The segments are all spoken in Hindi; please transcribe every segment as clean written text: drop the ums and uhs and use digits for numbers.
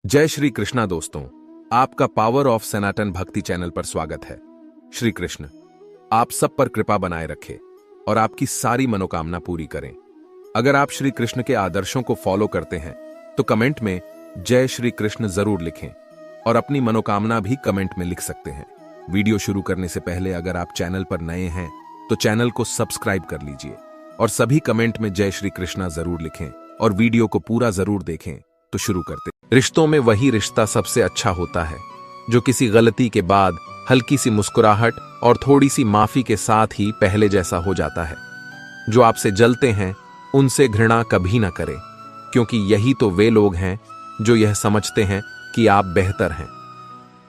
जय श्री कृष्णा दोस्तों, आपका पावर ऑफ सनातन भक्ति चैनल पर स्वागत है। श्री कृष्ण आप सब पर कृपा बनाए रखे और आपकी सारी मनोकामना पूरी करें। अगर आप श्री कृष्ण के आदर्शों को फॉलो करते हैं तो कमेंट में जय श्री कृष्ण जरूर लिखें और अपनी मनोकामना भी कमेंट में लिख सकते हैं। वीडियो शुरू करने से पहले अगर आप चैनल पर नए हैं तो चैनल को सब्सक्राइब कर लीजिए और सभी कमेंट में जय श्री कृष्णा जरूर लिखें और वीडियो को पूरा जरूर देखें। तो शुरू करते। रिश्तों में वही रिश्ता सबसे अच्छा होता है जो किसी गलती के बाद हल्की सी मुस्कुराहट और थोड़ी सी माफी के साथ ही पहले जैसा हो जाता है। जो आपसे जलते हैं उनसे घृणा कभी ना करें, क्योंकि यही तो वे लोग हैं जो यह समझते हैं कि आप बेहतर हैं।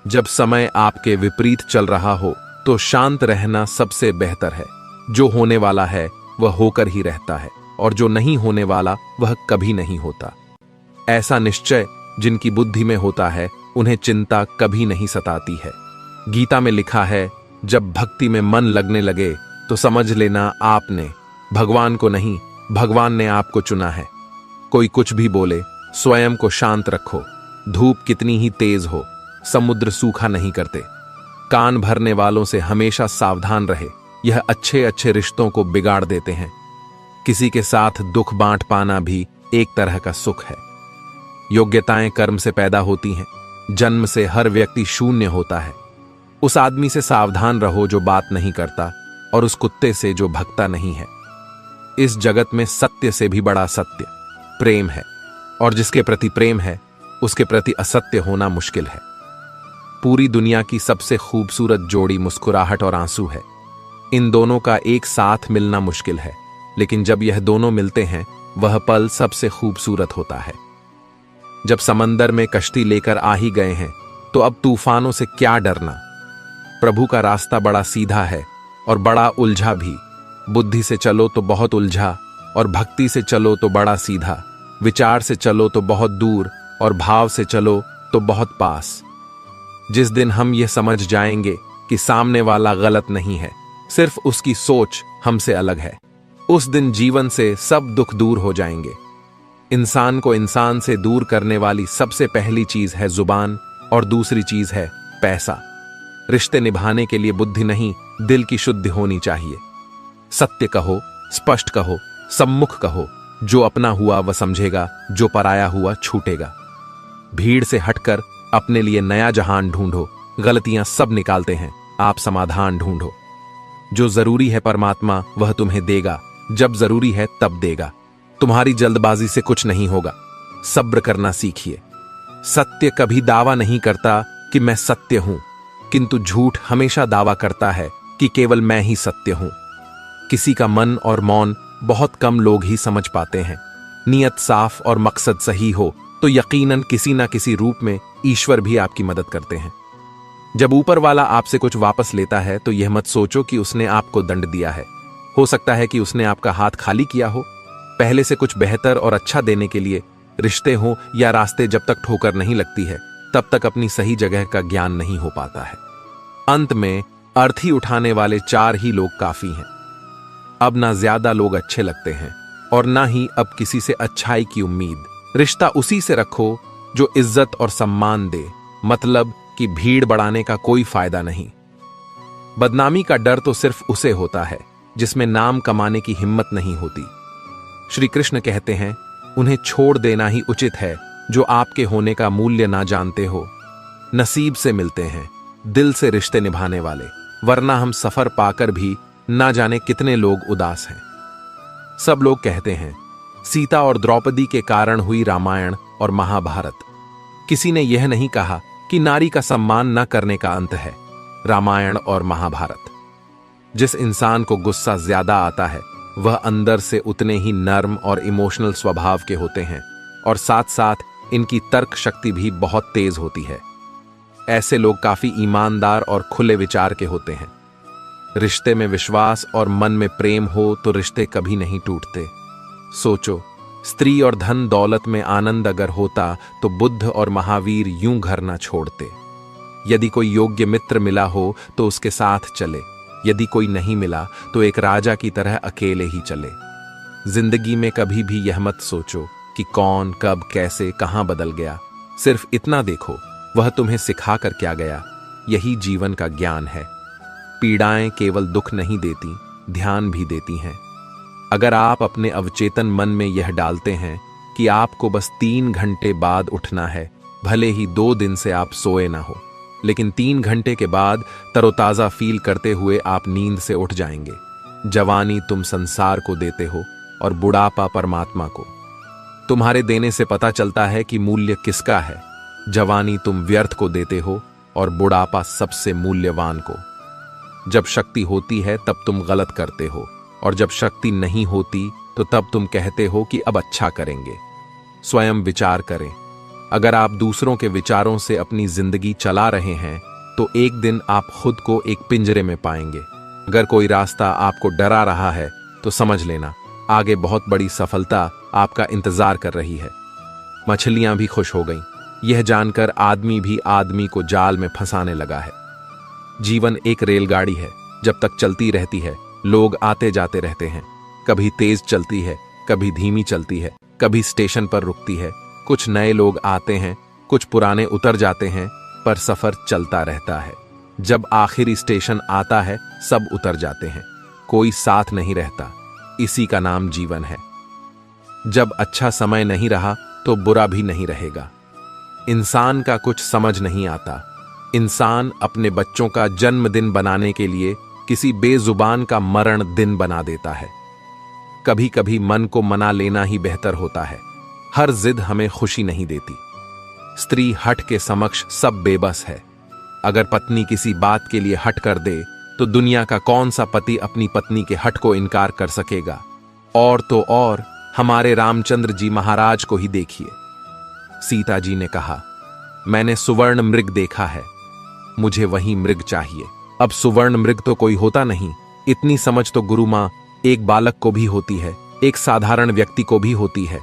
जब समय आपके विपरीत चल रहा हो तो शांत रहना सबसे बेहतर है। जो होने वाला है वह होकर ही रहता है और जो नहीं होने वाला वह कभी नहीं होता। ऐसा निश्चय जिनकी बुद्धि में होता है उन्हें चिंता कभी नहीं सताती है। गीता में लिखा है, जब भक्ति में मन लगने लगे तो समझ लेना आपने भगवान को नहीं, भगवान ने आपको चुना है। कोई कुछ भी बोले, स्वयं को शांत रखो। धूप कितनी ही तेज हो, समुद्र सूखा नहीं करते। कान भरने वालों से हमेशा सावधान रहे, यह अच्छे अच्छे रिश्तों को बिगाड़ देते हैं। किसी के साथ दुख बांट पाना भी एक तरह का सुख है। योग्यताएं कर्म से पैदा होती हैं। जन्म से हर व्यक्ति शून्य होता है। उस आदमी से सावधान रहो जो बात नहीं करता और उस कुत्ते से जो भगता नहीं है। इस जगत में सत्य से भी बड़ा सत्य प्रेम है, और जिसके प्रति प्रेम है उसके प्रति असत्य होना मुश्किल है। पूरी दुनिया की सबसे खूबसूरत जोड़ी मुस्कुराहट और आंसू है। इन दोनों का एक साथ मिलना मुश्किल है, लेकिन जब यह दोनों मिलते हैं वह पल सबसे खूबसूरत होता है। जब समंदर में कश्ती लेकर आ ही गए हैं तो अब तूफानों से क्या डरना। प्रभु का रास्ता बड़ा सीधा है और बड़ा उलझा भी। बुद्धि से चलो तो बहुत उलझा और भक्ति से चलो तो बड़ा सीधा। विचार से चलो तो बहुत दूर और भाव से चलो तो बहुत पास। जिस दिन हम ये समझ जाएंगे कि सामने वाला गलत नहीं है, सिर्फ उसकी सोच हमसे अलग है, उस दिन जीवन से सब दुख दूर हो जाएंगे। इंसान को इंसान से दूर करने वाली सबसे पहली चीज है जुबान और दूसरी चीज है पैसा। रिश्ते निभाने के लिए बुद्धि नहीं, दिल की शुद्धि होनी चाहिए। सत्य कहो, स्पष्ट कहो, सम्मुख कहो। जो अपना हुआ वह समझेगा, जो पराया हुआ छूटेगा। भीड़ से हटकर अपने लिए नया जहान ढूंढो। गलतियां सब निकालते हैं, आप समाधान ढूंढो। जो जरूरी है परमात्मा वह तुम्हें देगा, जब जरूरी है तब देगा। तुम्हारी जल्दबाजी से कुछ नहीं होगा, सब्र करना सीखिए। सत्य कभी दावा नहीं करता कि मैं सत्य हूं, किंतु झूठ हमेशा दावा करता है कि केवल मैं ही सत्य हूं। किसी का मन और मौन बहुत कम लोग ही समझ पाते हैं। नियत साफ और मकसद सही हो तो यकीनन किसी ना किसी रूप में ईश्वर भी आपकी मदद करते हैं। जब ऊपर वाला आपसे कुछ वापस लेता है तो यह मत सोचो कि उसने आपको दंड दिया है। हो सकता है कि उसने आपका हाथ खाली किया हो। पहले से कुछ बेहतर और अच्छा देने के लिए रिश्ते हो या रास्ते जब तक ठोकर नहीं लगती है तब तक अपनी सही जगह का ज्ञान नहीं हो पाता है। अंत में अर्थी उठाने वाले 4 ही लोग काफी हैं। अब ना ज्यादा लोग अच्छे लगते हैं और ना ही अब किसी से अच्छाई की उम्मीद। रिश्ता उसी से रखो जो इज्जत और सम्मान दे, मतलब कि भीड़ बढ़ाने का कोई फायदा नहीं। बदनामी का डर तो सिर्फ उसे होता है जिसमें नाम कमाने की हिम्मत नहीं होती। श्री कृष्ण कहते हैं, उन्हें छोड़ देना ही उचित है जो आपके होने का मूल्य ना जानते हो। नसीब से मिलते हैं दिल से रिश्ते निभाने वाले, वरना हम सफर पाकर भी ना जाने कितने लोग उदास हैं। सब लोग कहते हैं सीता और द्रौपदी के कारण हुई रामायण और महाभारत। किसी ने यह नहीं कहा कि नारी का सम्मान न करने का अंत है रामायण और महाभारत। जिस इंसान को गुस्सा ज्यादा आता है वह अंदर से उतने ही नर्म और इमोशनल स्वभाव के होते हैं और साथ साथ इनकी तर्क शक्ति भी बहुत तेज होती है। ऐसे लोग काफी ईमानदार और खुले विचार के होते हैं। रिश्ते में विश्वास और मन में प्रेम हो तो रिश्ते कभी नहीं टूटते। सोचो, स्त्री और धन दौलत में आनंद अगर होता तो बुद्ध और महावीर यूं घर ना छोड़ते। यदि कोई योग्य मित्र मिला हो तो उसके साथ चले, यदि कोई नहीं मिला तो एक राजा की तरह अकेले ही चले। जिंदगी में कभी भी यह मत सोचो कि कौन कब कैसे कहां बदल गया। सिर्फ इतना देखो, वह तुम्हें सिखा कर क्या गया। यही जीवन का ज्ञान है। पीड़ाएं केवल दुख नहीं देती, ध्यान भी देती हैं। अगर आप अपने अवचेतन मन में यह डालते हैं कि आपको बस 3 घंटे बाद उठना है, भले ही 2 दिन से आप सोए ना हो, लेकिन 3 घंटे के बाद तरोताजा फील करते हुए आप नींद से उठ जाएंगे। जवानी तुम संसार को देते हो और बुढ़ापा परमात्मा को। तुम्हारे देने से पता चलता है कि मूल्य किसका है। जवानी तुम व्यर्थ को देते हो और बुढ़ापा सबसे मूल्यवान को। जब शक्ति होती है तब तुम गलत करते हो, और जब शक्ति नहीं होती तो तब तुम कहते हो कि अब अच्छा करेंगे। स्वयं विचार करें। अगर आप दूसरों के विचारों से अपनी जिंदगी चला रहे हैं तो एक दिन आप खुद को एक पिंजरे में पाएंगे। अगर कोई रास्ता आपको डरा रहा है तो समझ लेना, आगे बहुत बड़ी सफलता आपका इंतजार कर रही है। मछलियां भी खुश हो गईं, यह जानकर आदमी भी आदमी को जाल में फंसाने लगा है। जीवन एक रेलगाड़ी है, जब तक चलती रहती है लोग आते जाते रहते हैं। कभी तेज चलती है, कभी धीमी चलती है, कभी स्टेशन पर रुकती है। कुछ नए लोग आते हैं, कुछ पुराने उतर जाते हैं, पर सफर चलता रहता है। जब आखिरी स्टेशन आता है सब उतर जाते हैं, कोई साथ नहीं रहता। इसी का नाम जीवन है। जब अच्छा समय नहीं रहा तो बुरा भी नहीं रहेगा। इंसान का कुछ समझ नहीं आता। इंसान अपने बच्चों का जन्मदिन बनाने के लिए किसी बेजुबान का मरण दिन बना देता है। कभी कभी मन को मना लेना ही बेहतर होता है। हर जिद हमें खुशी नहीं देती। स्त्री हठ के समक्ष सब बेबस है। अगर पत्नी किसी बात के लिए हट कर दे तो दुनिया का कौन सा पति अपनी पत्नी के हट को इनकार कर सकेगा। और तो और हमारे रामचंद्र जी महाराज को ही देखिए। सीता जी ने कहा, मैंने सुवर्ण मृग देखा है, मुझे वही मृग चाहिए। अब सुवर्ण मृग तो कोई होता नहीं। इतनी समझ तो गुरु मां एक बालक को भी होती है, एक साधारण व्यक्ति को भी होती है।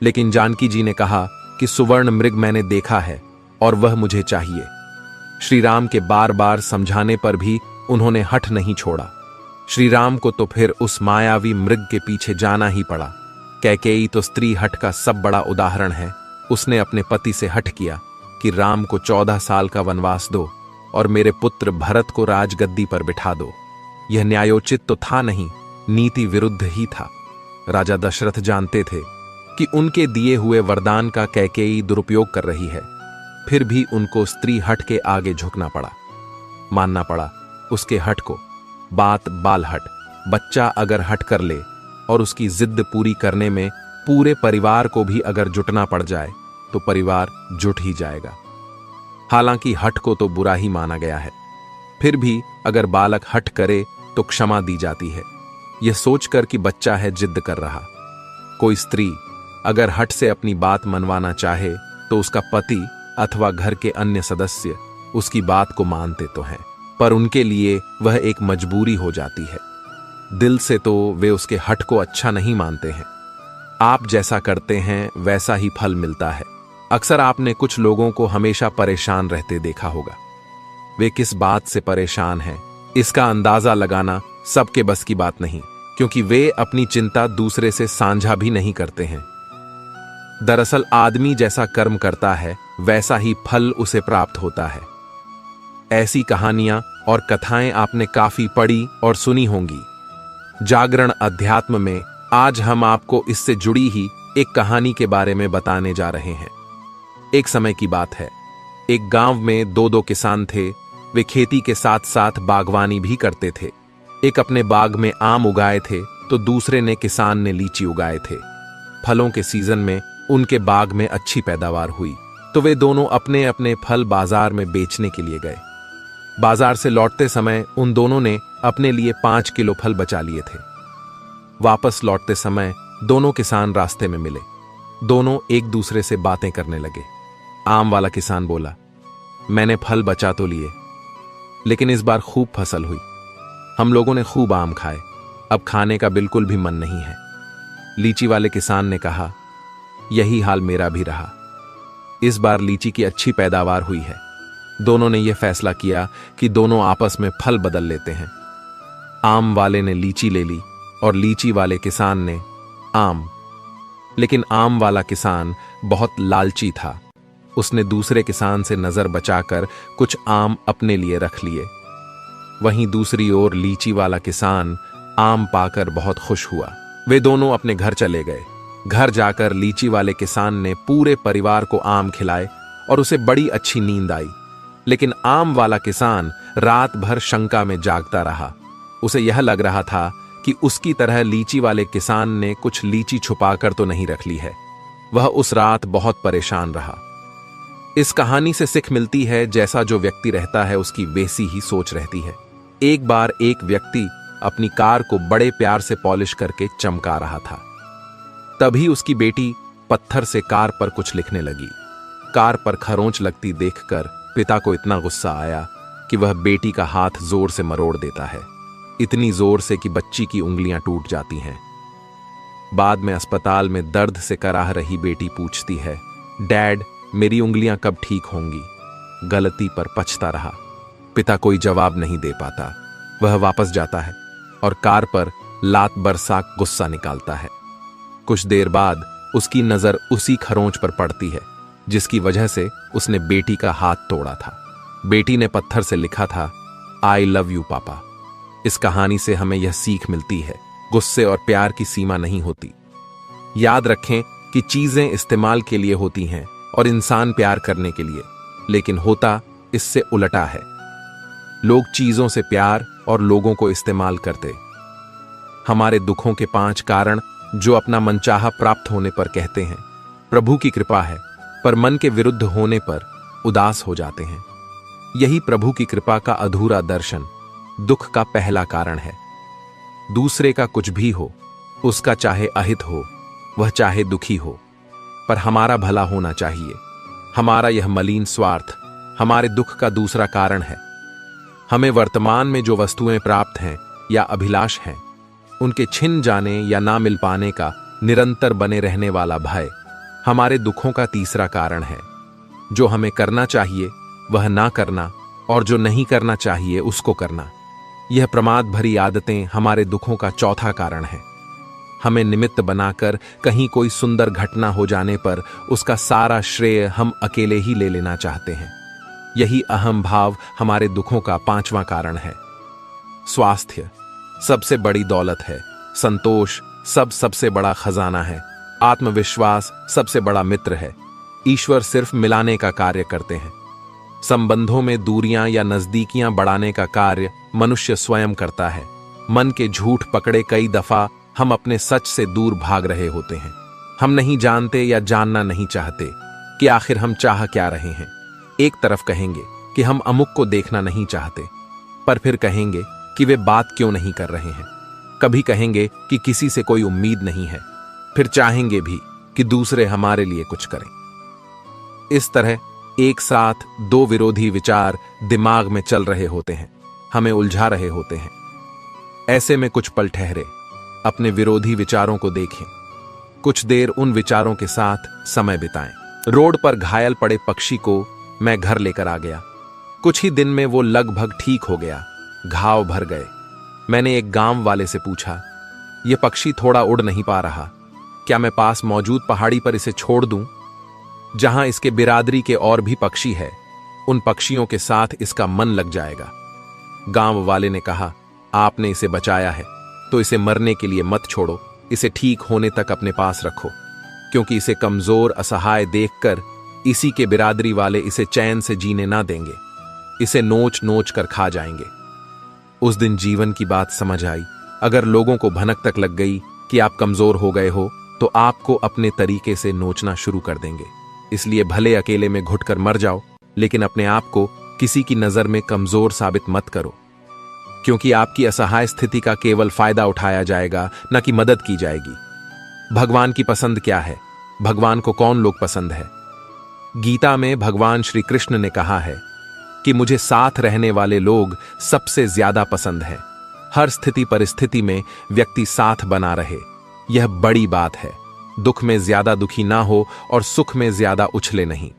लेकिन जानकी जी ने कहा कि सुवर्ण मृग मैंने देखा है और वह मुझे चाहिए। श्री राम के बार बार समझाने पर भी उन्होंने हठ नहीं छोड़ा। श्री राम को तो फिर उस मायावी मृग के पीछे जाना ही पड़ा। कैकेयी तो स्त्री हठ का सब बड़ा उदाहरण है। उसने अपने पति से हठ किया कि राम को 14 साल का वनवास दो और मेरे पुत्र भरत को राजगद्दी पर बिठा दो। यह न्यायोचित तो था नहीं, नीति विरुद्ध ही था। राजा दशरथ जानते थे कि उनके दिए हुए वरदान का कैकेयी दुरुपयोग कर रही है, फिर भी उनको स्त्री हठ के आगे झुकना पड़ा, मानना पड़ा उसके हठ को। बात बाल हट। बच्चा अगर हट कर ले और उसकी जिद पूरी करने में पूरे परिवार को भी अगर जुटना पड़ जाए तो परिवार जुट ही जाएगा। हालांकि हठ को तो बुरा ही माना गया है, फिर भी अगर बालक हठ करे तो क्षमा दी जाती है, यह सोचकर कि बच्चा है जिद कर रहा। कोई स्त्री अगर हठ से अपनी बात मनवाना चाहे तो उसका पति अथवा घर के अन्य सदस्य उसकी बात को मानते तो हैं, पर उनके लिए वह एक मजबूरी हो जाती है। दिल से तो वे उसके हठ को अच्छा नहीं मानते हैं। आप जैसा करते हैं वैसा ही फल मिलता है। अक्सर आपने कुछ लोगों को हमेशा परेशान रहते देखा होगा। वे किस बात से परेशान हैं, इसका अंदाजा लगाना सबके बस की बात नहीं, क्योंकि वे अपनी चिंता दूसरे से साझा भी नहीं करते हैं। दरअसल आदमी जैसा कर्म करता है वैसा ही फल उसे प्राप्त होता है। ऐसी कहानियां और कथाएं आपने काफी पढ़ी और सुनी होंगी। जागरण अध्यात्म में आज हम आपको इससे जुड़ी ही एक कहानी के बारे में बताने जा रहे हैं। एक समय की बात है, एक गांव में 2 किसान थे। वे खेती के साथ साथ बागवानी भी करते थे। एक अपने बाग में आम उगाए थे तो दूसरे ने किसान ने लीची उगाए थे। फलों के सीजन में उनके बाग में अच्छी पैदावार हुई तो वे दोनों अपने अपने फल बाजार में बेचने के लिए गए। बाजार से लौटते समय उन दोनों ने अपने लिए 5 किलो फल बचा लिए थे। वापस लौटते समय दोनों किसान रास्ते में मिले। दोनों एक दूसरे से बातें करने लगे। आम वाला किसान बोला, मैंने फल बचा तो लिए, लेकिन इस बार खूब फसल हुई। हम लोगों ने खूब आम खाए, अब खाने का बिल्कुल भी मन नहीं है। लीची वाले किसान ने कहा, यही हाल मेरा भी रहा। इस बार लीची की अच्छी पैदावार हुई है। दोनों ने यह फैसला किया कि दोनों आपस में फल बदल लेते हैं। आम वाले ने लीची ले ली और लीची वाले किसान ने आम। लेकिन आम वाला किसान बहुत लालची था। उसने दूसरे किसान से नजर बचाकर कुछ आम अपने लिए रख लिए। वहीं दूसरी ओर लीची वाला किसान आम पाकर बहुत खुश हुआ। वे दोनों अपने घर चले गए। घर जाकर लीची वाले किसान ने पूरे परिवार को आम खिलाए और उसे बड़ी अच्छी नींद आई। लेकिन आम वाला किसान रात भर शंका में जागता रहा। उसे यह लग रहा था कि उसकी तरह लीची वाले किसान ने कुछ लीची छुपाकर तो नहीं रख ली है। वह उस रात बहुत परेशान रहा। इस कहानी से सीख मिलती है, जैसा जो व्यक्ति रहता है उसकी वैसी ही सोच रहती है। एक बार एक व्यक्ति अपनी कार को बड़े प्यार से पॉलिश करके चमका रहा था। तभी उसकी बेटी पत्थर से कार पर कुछ लिखने लगी। कार पर खरोंच लगती देखकर पिता को इतना गुस्सा आया कि वह बेटी का हाथ जोर से मरोड़ देता है, इतनी जोर से कि बच्ची की उंगलियां टूट जाती हैं। बाद में अस्पताल में दर्द से कराह रही बेटी पूछती है, डैड, मेरी उंगलियां कब ठीक होंगी? गलती पर पछता रहा। पिता कोई जवाब नहीं दे पाता। वह वापस जाता है और कार पर लात बरसा गुस्सा निकालता है। कुछ देर बाद उसकी नजर उसी खरोंच पर पड़ती है जिसकी वजह से उसने बेटी का हाथ तोड़ा था। बेटी ने पत्थर से लिखा था, आई लव यू पापा। इस कहानी से हमें यह सीख मिलती है, गुस्से और प्यार की सीमा नहीं होती। याद रखें कि चीजें इस्तेमाल के लिए होती हैं और इंसान प्यार करने के लिए, लेकिन होता इससे उलटा है। लोग चीजों से प्यार और लोगों को इस्तेमाल करते। हमारे दुखों के 5 कारण जो अपना मनचाहा प्राप्त होने पर कहते हैं प्रभु की कृपा है, पर मन के विरुद्ध होने पर उदास हो जाते हैं। यही प्रभु की कृपा का अधूरा दर्शन दुख का पहला कारण है। दूसरे का कुछ भी हो, उसका चाहे अहित हो, वह चाहे दुखी हो, पर हमारा भला होना चाहिए। हमारा यह मलिन स्वार्थ हमारे दुख का दूसरा कारण है। हमें वर्तमान में जो वस्तुएं प्राप्त हैं या अभिलाष हैं, उनके छिन जाने या ना मिल पाने का निरंतर बने रहने वाला भय हमारे दुखों का तीसरा कारण है। जो हमें करना चाहिए वह ना करना और जो नहीं करना चाहिए उसको करना, यह प्रमाद भरी आदतें हमारे दुखों का चौथा कारण है। हमें निमित्त बनाकर कहीं कोई सुंदर घटना हो जाने पर उसका सारा श्रेय हम अकेले ही ले लेना चाहते हैं। यही अहम भाव हमारे दुखों का 5वां कारण है। स्वास्थ्य सबसे बड़ी दौलत है। संतोष सबसे बड़ा खजाना है। आत्मविश्वास सबसे बड़ा मित्र है। ईश्वर सिर्फ मिलाने का कार्य करते हैं। संबंधों में दूरियां या नजदीकियां बढ़ाने का कार्य मनुष्य स्वयं करता है। मन के झूठ पकड़े कई दफा हम अपने सच से दूर भाग रहे होते हैं। हम नहीं जानते या जानना नहीं चाहते कि आखिर हम चाह क्या रहे हैं। एक तरफ कहेंगे कि हम अमुक को देखना नहीं चाहते, पर फिर कहेंगे कि वे बात क्यों नहीं कर रहे हैं। कभी कहेंगे कि किसी से कोई उम्मीद नहीं है, फिर चाहेंगे भी कि दूसरे हमारे लिए कुछ करें। इस तरह एक साथ 2 विरोधी विचार दिमाग में चल रहे होते हैं, हमें उलझा रहे होते हैं। ऐसे में कुछ पल ठहरे, अपने विरोधी विचारों को देखें, कुछ देर उन विचारों के साथ समय बिताएं। रोड पर घायल पड़े पक्षी को मैं घर लेकर आ गया। कुछ ही दिन में वो लगभग ठीक हो गया, घाव भर गए। मैंने एक गांव वाले से पूछा, यह पक्षी थोड़ा उड़ नहीं पा रहा, क्या मैं पास मौजूद पहाड़ी पर इसे छोड़ दूं, जहां इसके बिरादरी के और भी पक्षी है? उन पक्षियों के साथ इसका मन लग जाएगा। गांव वाले ने कहा, आपने इसे बचाया है तो इसे मरने के लिए मत छोड़ो, इसे ठीक होने तक अपने पास रखो, क्योंकि इसे कमजोर असहाय देखकर इसी के बिरादरी वाले इसे चैन से जीने ना देंगे, इसे नोच नोच कर खा जाएंगे। उस दिन जीवन की बात समझ आई। अगर लोगों को भनक तक लग गई कि आप कमजोर हो गए हो, तो आपको अपने तरीके से नोचना शुरू कर देंगे। इसलिए भले अकेले में घुटकर मर जाओ, लेकिन अपने आप को किसी की नजर में कमजोर साबित मत करो, क्योंकि आपकी असहाय स्थिति का केवल फायदा उठाया जाएगा, न कि मदद की जाएगी। भगवान की पसंद क्या है? भगवान को कौन लोग पसंद है? गीता में भगवान श्री कृष्ण ने कहा है कि मुझे साथ रहने वाले लोग सबसे ज्यादा पसंद हैं। हर स्थिति परिस्थिति में व्यक्ति साथ बना रहे, यह बड़ी बात है। दुख में ज्यादा दुखी ना हो और सुख में ज्यादा उछले नहीं।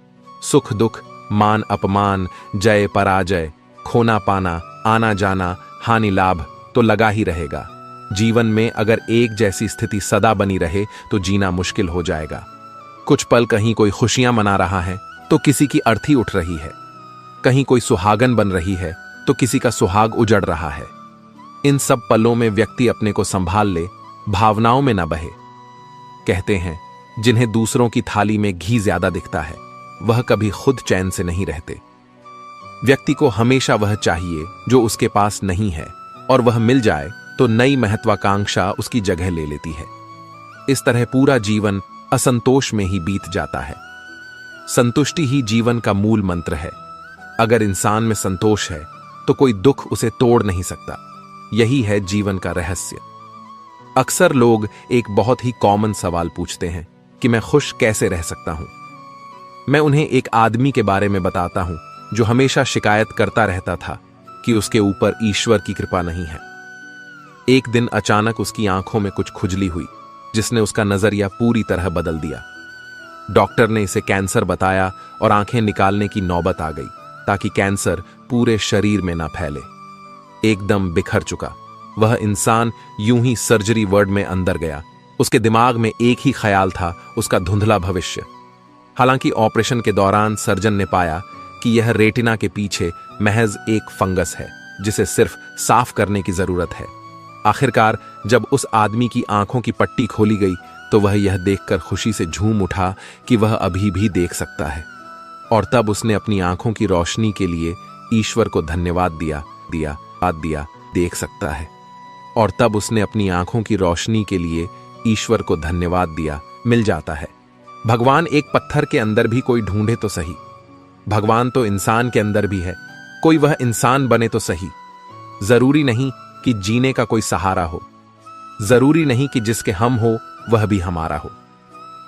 सुख दुख, मान अपमान, जय पराजय, खोना पाना, आना जाना, हानि लाभ तो लगा ही रहेगा। जीवन में अगर एक जैसी स्थिति सदा बनी रहे तो जीना मुश्किल हो जाएगा। कुछ पल कहीं कोई खुशियां मना रहा है तो किसी की अर्थी उठ रही है, कहीं कोई सुहागन बन रही है तो किसी का सुहाग उजड़ रहा है। इन सब पलों में व्यक्ति अपने को संभाल ले, भावनाओं में न बहे। कहते हैं जिन्हें दूसरों की थाली में घी ज्यादा दिखता है वह कभी खुद चैन से नहीं रहते। व्यक्ति को हमेशा वह चाहिए जो उसके पास नहीं है, और वह मिल जाए तो नई महत्वाकांक्षा उसकी जगह ले लेती है। इस तरह पूरा जीवन असंतोष में ही बीत जाता है। संतुष्टि ही जीवन का मूल मंत्र है। अगर इंसान में संतोष है तो कोई दुख उसे तोड़ नहीं सकता। यही है जीवन का रहस्य। अक्सर लोग एक बहुत ही कॉमन सवाल पूछते हैं कि मैं खुश कैसे रह सकता हूं। मैं उन्हें एक आदमी के बारे में बताता हूं जो हमेशा शिकायत करता रहता था कि उसके ऊपर ईश्वर की कृपा नहीं है। एक दिन अचानक उसकी आंखों में कुछ खुजली हुई जिसने उसका नजरिया पूरी तरह बदल दिया। डॉक्टर ने इसे कैंसर बताया और आंखें निकालने की नौबत आ गई ताकि कैंसर पूरे शरीर में ना फैले। एकदम बिखर चुका वह इंसान यूं ही सर्जरी वार्ड में अंदर गया। उसके दिमाग में एक ही ख्याल था, उसका धुंधला भविष्य। हालांकि ऑपरेशन के दौरान सर्जन ने पाया कि यह रेटिना के पीछे महज एक फंगस है जिसे सिर्फ साफ करने की जरूरत है। आखिरकार जब उस आदमी की आंखों की पट्टी खोली गई तो वह यह देखकर खुशी से झूम उठा कि वह अभी भी देख सकता है। और तब उसने अपनी आंखों की रोशनी के लिए ईश्वर को धन्यवाद दिया। देख सकता है। और तब उसने अपनी आंखों की रोशनी के लिए ईश्वर को धन्यवाद दिया। मिल जाता है। भगवान एक पत्थर के अंदर भी कोई ढूंढे तो सही। भगवान तो इंसान के अंदर भी है, कोई वह इंसान बने तो सही। जरूरी नहीं कि जीने का कोई सहारा हो, जरूरी नहीं कि जिसके हम हो वह भी हमारा हो।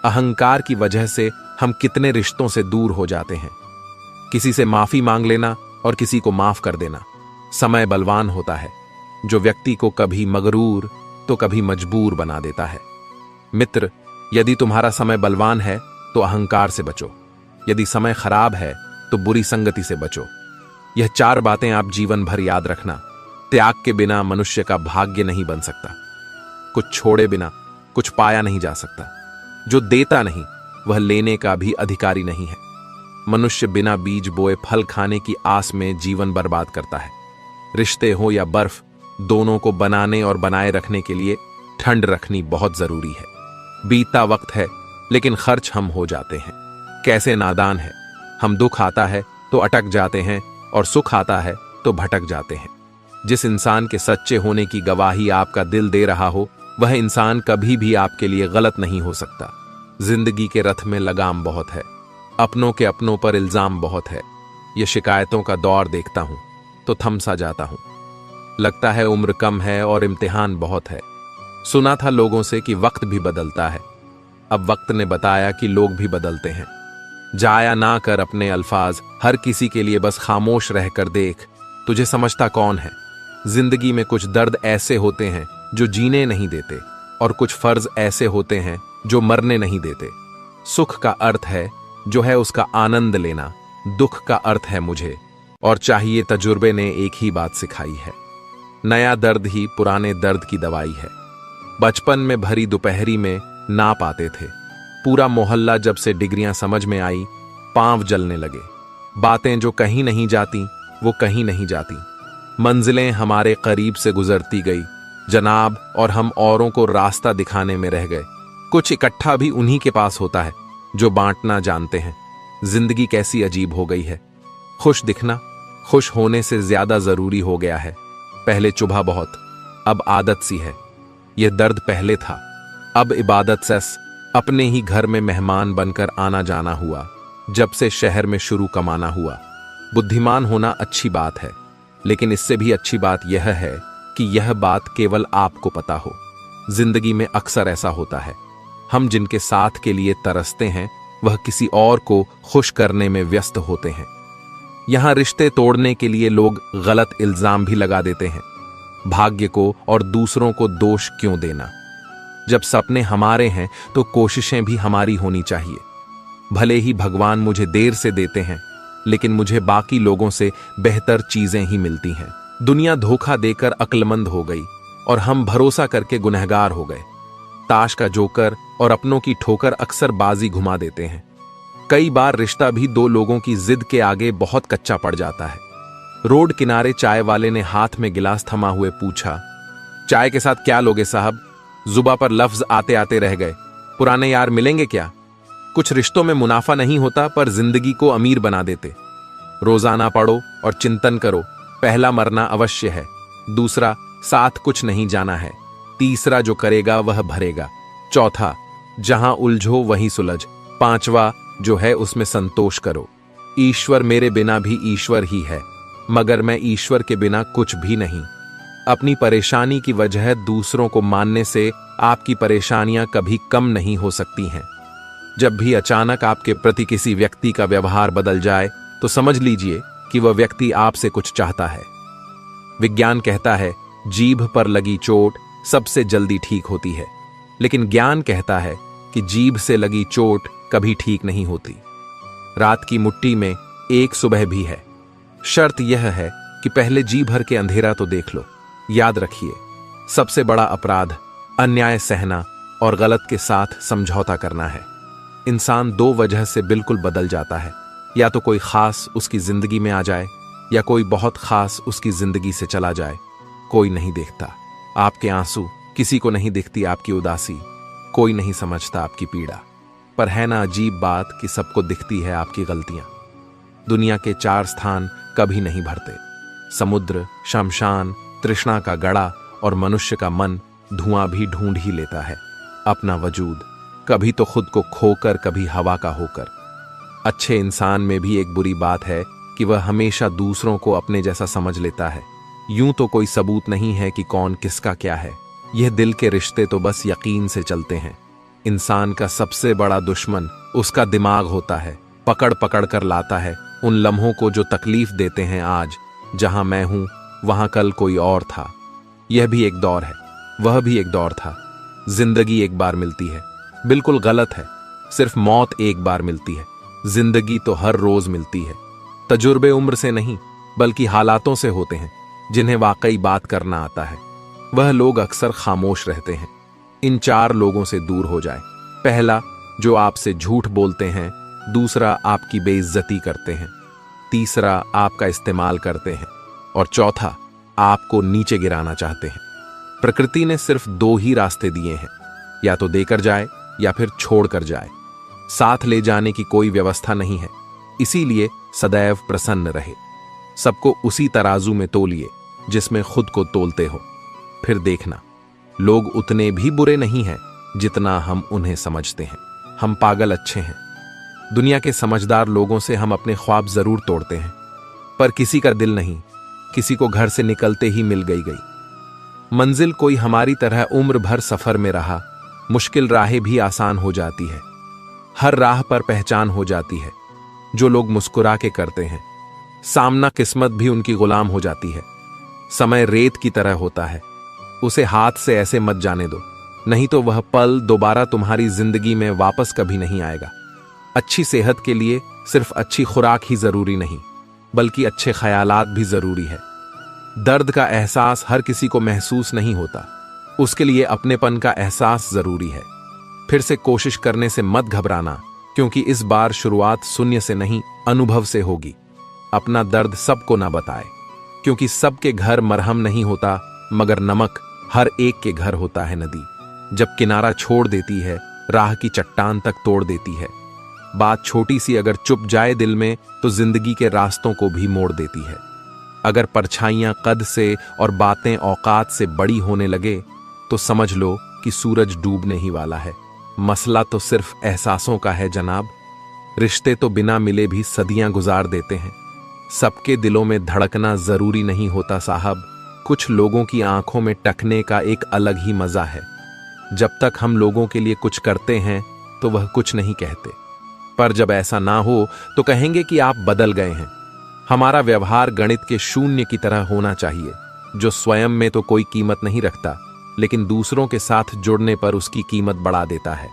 अहंकार की वजह से हम कितने रिश्तों से दूर हो जाते हैं। किसी से माफी मांग लेना और किसी को माफ कर देना। समय बलवान होता है जो व्यक्ति को कभी मगरूर तो कभी मजबूर बना देता है। मित्र, यदि तुम्हारा समय बलवान है तो अहंकार से बचो। यदि समय खराब है तो बुरी संगति से बचो। यह 4 बातें आप जीवन भर याद रखना। त्याग के बिना मनुष्य का भाग्य नहीं बन सकता। कुछ छोड़े बिना कुछ पाया नहीं जा सकता। जो देता नहीं वह लेने का भी अधिकारी नहीं है। मनुष्य बिना बीज बोए फल खाने की आस में जीवन बर्बाद करता है। रिश्ते हो या बर्फ, दोनों को बनाने और बनाए रखने के लिए ठंड रखनी बहुत जरूरी है। बीतता वक्त है लेकिन खर्च हम हो जाते हैं। कैसे नादान है। हम दुख आता है तो अटक जाते हैं और सुख आता है तो भटक जाते हैं। जिस इंसान के सच्चे होने की गवाही आपका दिल दे रहा हो वह इंसान कभी भी आपके लिए गलत नहीं हो सकता। जिंदगी के रथ में लगाम बहुत है, अपनों के अपनों पर इल्जाम बहुत है। ये शिकायतों का दौर देखता हूं तो थम सा जाता हूं। लगता है उम्र कम है और इम्तिहान बहुत है। सुना था लोगों से कि वक्त भी बदलता है। अब वक्त ने बताया कि लोग भी बदलते हैं। जाया ना कर अपने अल्फाज, हर किसी के लिए बस खामोश रहकर देख, तुझे समझता कौन है। जिंदगी में कुछ दर्द ऐसे होते हैं जो जीने नहीं देते और कुछ फर्ज ऐसे होते हैं जो मरने नहीं देते। सुख का अर्थ है जो है उसका आनंद लेना, दुख का अर्थ है मुझे और चाहिए तजुर्बे ने एक ही बात सिखाई है। नया दर्द ही पुराने दर्द की दवाई है। बचपन में भरी दोपहरी में ना पाते थे। पूरा मोहल्ला जब से डिग्रियां समझ में आई, पांव जलने लगे। बातें जो कहीं नहीं जाती वो कहीं नहीं जाती। मंजिलें हमारे करीब से गुजरती गई जनाब, और हम औरों को रास्ता दिखाने में रह गए। कुछ इकट्ठा भी उन्हीं के पास होता है जो बांटना जानते हैं। जिंदगी कैसी अजीब हो गई है। खुश दिखना खुश होने से ज्यादा जरूरी हो गया है। पहले चुभा बहुत, अब आदत सी है। यह दर्द पहले था, अब इबादत सेस। अपने ही घर में मेहमान बनकर आना जाना हुआ जब से शहर में शुरू कमाना हुआ। बुद्धिमान होना अच्छी बात है, लेकिन इससे भी अच्छी बात यह है कि यह बात केवल आपको पता हो। जिंदगी में अक्सर ऐसा होता है, हम जिनके साथ के लिए तरसते हैं वह किसी और को खुश करने में व्यस्त होते हैं। यहां रिश्ते तोड़ने के लिए लोग गलत इल्जाम भी लगा देते हैं। भाग्य को और दूसरों को दोष क्यों देना। जब सपने हमारे हैं तो कोशिशें भी हमारी होनी चाहिए। भले ही भगवान मुझे देर से देते हैं, लेकिन मुझे बाकी लोगों से बेहतर चीजें ही मिलती हैं। दुनिया धोखा देकर अक्लमंद हो गई और हम भरोसा करके गुनहगार हो गए। ताश का जोकर और अपनों की ठोकर अक्सर बाजी घुमा देते हैं। कई बार रिश्ता भी दो लोगों की जिद के आगे बहुत कच्चा पड़ जाता है। रोड किनारे चाय वाले ने हाथ में गिलास थमा हुए पूछा, चाय के साथ क्या लोगे साहब? जुबा पर लफ्ज आते आते रह गए। पुराने यार मिलेंगे क्या? कुछ रिश्तों में मुनाफा नहीं होता पर जिंदगी को अमीर बना देते। रोजाना पढ़ो और चिंतन करो। पहला मरना अवश्य है, दूसरा साथ कुछ नहीं जाना है, तीसरा जो करेगा वह भरेगा, चौथा जहां उलझो वहीं सुलझ, पांचवा जो है उसमें संतोष करो। ईश्वर मेरे बिना भी ईश्वर ही है, मगर मैं ईश्वर के बिना कुछ भी नहीं। अपनी परेशानी की वजह दूसरों को मानने से आपकी परेशानियां कभी कम नहीं हो सकती हैं। जब भी अचानक आपके प्रति किसी व्यक्ति का व्यवहार बदल जाए तो समझ लीजिए कि वह व्यक्ति आपसे कुछ चाहता है। विज्ञान कहता है जीभ पर लगी चोट सबसे जल्दी ठीक होती है, लेकिन ज्ञान कहता है कि जीभ से लगी चोट कभी ठीक नहीं होती। रात की मुट्ठी में एक सुबह भी है। शर्त यह है कि पहले जी भर के अंधेरा तो देख लो। याद रखिए, सबसे बड़ा अपराध अन्याय सहना और गलत के साथ समझौता करना है। इंसान दो वजह से बिल्कुल बदल जाता है, या तो कोई खास उसकी जिंदगी में आ जाए या कोई बहुत खास उसकी जिंदगी से चला जाए। कोई नहीं देखता आपके आंसू, किसी को नहीं दिखती आपकी उदासी, कोई नहीं समझता आपकी पीड़ा। पर है ना अजीब बात कि सबको दिखती है आपकी गलतियां। दुनिया के चार स्थान कभी नहीं भरते, समुद्र, शमशान, तृष्णा का गड़ा और मनुष्य का मन धुआं भी ढूंढ ही लेता है अपना वजूद, कभी तो खुद को खोकर कभी हवा का होकर। अच्छे इंसान में भी एक बुरी बात है कि वह हमेशा दूसरों को अपने जैसा समझ लेता है। यूं तो कोई सबूत नहीं है कि कौन किसका क्या है, यह दिल के रिश्ते तो बस यकीन से चलते हैं। इंसान का सबसे बड़ा दुश्मन उसका दिमाग होता है, पकड़ पकड़ कर लाता है उन लम्हों को जो तकलीफ देते हैं। आज जहां मैं हूं वहां कल कोई और था। यह भी एक दौर है, वह भी एक दौर था। जिंदगी एक बार मिलती है, बिल्कुल गलत है। सिर्फ मौत एक बार मिलती है, जिंदगी तो हर रोज मिलती है। तजुर्बे उम्र से नहीं बल्कि हालातों से होते हैं। जिन्हें वाकई बात करना आता है वह लोग अक्सर खामोश रहते हैं। इन चार लोगों से दूर हो जाए। पहला, जो आपसे झूठ बोलते हैं, दूसरा आपकी बेइज्जती करते हैं, तीसरा आपका इस्तेमाल करते हैं और चौथा आपको नीचे गिराना चाहते हैं। प्रकृति ने सिर्फ दो ही रास्ते दिए हैं, या तो देकर जाए या फिर छोड़ कर जाए। साथ ले जाने की कोई व्यवस्था नहीं है, इसीलिए सदैव प्रसन्न रहे। सबको उसी तराजू में तोलिए जिसमें खुद को तोलते हो। फिर देखना, लोग उतने भी बुरे नहीं हैं जितना हम उन्हें समझते हैं। हम पागल अच्छे हैं। दुनिया के समझदार लोगों से हम अपने ख्वाब जरूर तोड़ते हैं, पर किसी का दिल नहीं। किसी को घर से निकलते ही मिल गई मंजिल कोई हमारी तरह उम्र भर सफर में रहा। मुश्किल राहें भी आसान हो जाती है, हर राह पर पहचान हो जाती है। जो लोग मुस्कुरा के करते हैं सामना, किस्मत भी उनकी गुलाम हो जाती है। समय रेत की तरह होता है, उसे हाथ से ऐसे मत जाने दो, नहीं तो वह पल दोबारा तुम्हारी जिंदगी में वापस कभी नहीं आएगा। अच्छी सेहत के लिए सिर्फ अच्छी खुराक ही जरूरी नहीं, बल्कि अच्छे ख्यालात भी जरूरी है। दर्द का एहसास हर किसी को महसूस नहीं होता, उसके लिए अपनेपन का एहसास जरूरी है। फिर से कोशिश करने से मत घबराना, क्योंकि इस बार शुरुआत शून्य से नहीं अनुभव से होगी। अपना दर्द सबको ना बताए, क्योंकि सबके घर मरहम नहीं होता, मगर नमक हर एक के घर होता है। नदी जब किनारा छोड़ देती है, राह की चट्टान तक तोड़ देती है। बात छोटी सी अगर चुप जाए दिल में, तो जिंदगी के रास्तों को भी मोड़ देती है। अगर परछाइयां कद से और बातें औकात से बड़ी होने लगे, तो समझ लो कि सूरज डूबने ही वाला है। मसला तो सिर्फ एहसासों का है जनाब। रिश्ते तो बिना मिले भी सदियां गुजार देते हैं। सबके दिलों में धड़कना जरूरी नहीं होता साहब। कुछ लोगों की आंखों में टकने का एक अलग ही मजा है। जब तक हम लोगों के लिए कुछ करते हैं तो वह कुछ नहीं कहते, पर जब ऐसा ना हो तो कहेंगे कि आप बदल गए हैं। हमारा व्यवहार गणित के शून्य की तरह होना चाहिए, जो स्वयं में तो कोई कीमत नहीं रखता, लेकिन दूसरों के साथ जुड़ने पर उसकी कीमत बढ़ा देता है।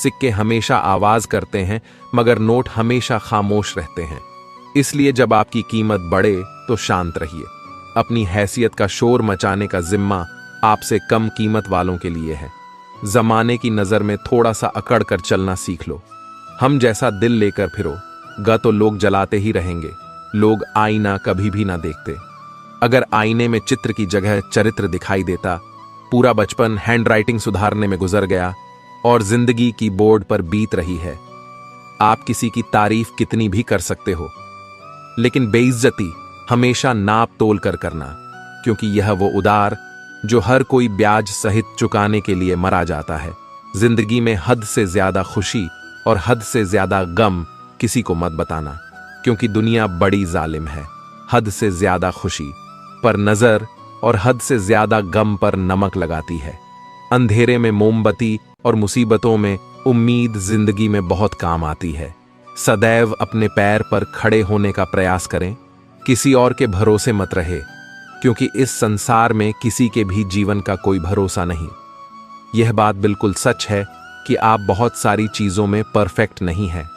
सिक्के हमेशा आवाज करते हैं, मगर नोट हमेशा खामोश रहते हैं। इसलिए जब आपकी कीमत बढ़े तो शांत रहिए। अपनी हैसियत का शोर मचाने का जिम्मा आपसे कम कीमत वालों के लिए है। जमाने की नजर में थोड़ा सा अकड़ कर चलना सीख लो। हम जैसा दिल लेकर फिरो गा तो लोग जलाते ही रहेंगे। लोग आईना कभी भी ना देखते। अगर आईने में चित्र की जगह चरित्र दिखाई देता, पूरा बचपन हैंडराइटिंग सुधारने में गुजर गया और जिंदगी की बोर्ड पर बीत रही है। आप किसी की तारीफ कितनी भी कर सकते हो, लेकिन बेइज्जती हमेशा नाप तोल कर करना, क्योंकि यह वो उधार जो हर कोई ब्याज सहित चुकाने के लिए मरा जाता है। जिंदगी में हद से ज्यादा खुशी और हद से ज्यादा गम किसी को मत बताना, क्योंकि दुनिया बड़ी जालिम है। हद से ज्यादा खुशी पर नजर और हद से ज्यादा गम पर नमक लगाती है। अंधेरे में मोमबत्ती और मुसीबतों में उम्मीद जिंदगी में बहुत काम आती है। सदैव अपने पैर पर खड़े होने का प्रयास करें, किसी और के भरोसे मत रहे, क्योंकि इस संसार में किसी के भी जीवन का कोई भरोसा नहीं। यह बात बिल्कुल सच है कि आप बहुत सारी चीजों में परफेक्ट नहीं हैं,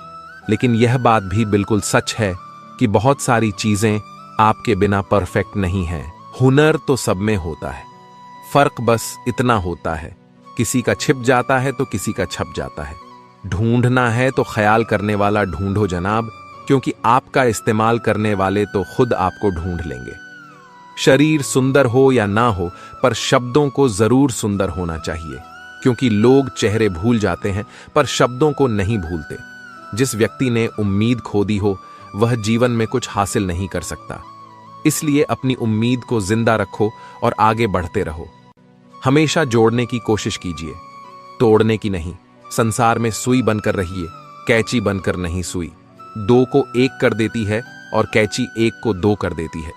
लेकिन यह बात भी बिल्कुल सच है कि बहुत सारी चीजें आपके बिना परफेक्ट नहीं हैं। हुनर तो सब में होता है, फर्क बस इतना होता है, किसी का छिप जाता है तो किसी का छप जाता है। ढूंढना है तो ख्याल करने वाला ढूंढो जनाब, क्योंकि आपका इस्तेमाल करने वाले तो खुद आपको ढूंढ लेंगे। शरीर सुंदर हो या ना हो, पर शब्दों को जरूर सुंदर होना चाहिए, क्योंकि लोग चेहरे भूल जाते हैं पर शब्दों को नहीं भूलते। जिस व्यक्ति ने उम्मीद खो दी हो, वह जीवन में कुछ हासिल नहीं कर सकता। इसलिए अपनी उम्मीद को जिंदा रखो और आगे बढ़ते रहो। हमेशा जोड़ने की कोशिश कीजिए, तोड़ने की नहीं। संसार में सुई बनकर रहिए, कैंची बनकर नहीं सुई। दो को एक कर देती है और कैंची एक को दो कर देती है।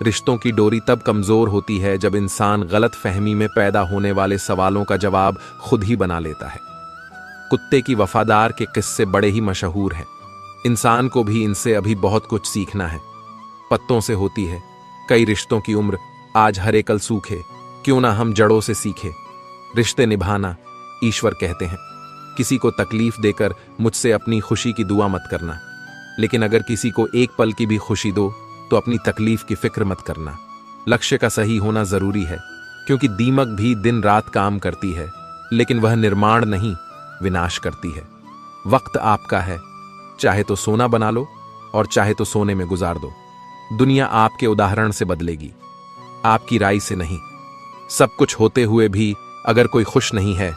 रिश्तों की डोरी तब कमजोर होती है जब इंसान गलत फहमी में पैदा होने वाले सवालों का जवाब खुद ही बना लेता है। कुत्ते की वफादार के किस्से बड़े ही मशहूर हैं। इंसान को भी इनसे अभी बहुत कुछ सीखना है। पत्तों से होती है कई रिश्तों की उम्र, आज हरे कल सूखे, क्यों ना हम जड़ों से सीखे। रिश्ते निभाना ईश्वर कहते हैं। किसी को तकलीफ देकर मुझसे अपनी खुशी की दुआ मत करना, लेकिन अगर किसी को एक पल की भी खुशी दो तो अपनी तकलीफ की फिक्र मत करना। लक्ष्य का सही होना जरूरी है, क्योंकि दीमक भी दिन रात काम करती है, लेकिन वह निर्माण नहीं, विनाश करती है। वक्त आपका है, चाहे तो सोना बना लो और चाहे तो सोने में गुजार दो। दुनिया आपके उदाहरण से बदलेगी, आपकी राय से नहीं। सब कुछ होते हुए भी अगर कोई खुश नहीं है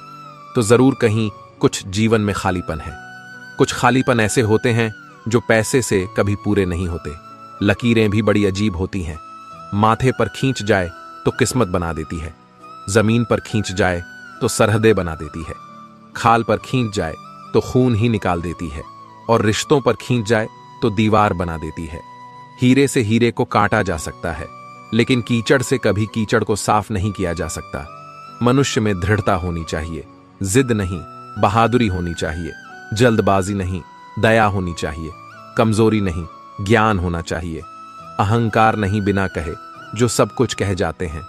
तो जरूर कहीं कुछ जीवन में खालीपन है। कुछ खालीपन ऐसे होते हैं जो पैसे से कभी पूरे नहीं होते। लकीरें भी बड़ी अजीब होती हैं। माथे पर खींच जाए तो किस्मत बना देती है, जमीन पर खींच जाए तो सरहदें बना देती है, खाल पर खींच जाए तो खून ही निकाल देती है, और रिश्तों पर खींच जाए तो दीवार बना देती है। हीरे से हीरे को काटा जा सकता है, लेकिन कीचड़ से कभी कीचड़ को साफ नहीं किया जा सकता। मनुष्य में दृढ़ता होनी चाहिए, जिद नहीं, बहादुरी होनी चाहिए, जल्दबाजी नहीं, दया होनी चाहिए, कमजोरी नहीं, ज्ञान होना चाहिए। अहंकार नहीं बिना कहे जो सब कुछ कह जाते हैं,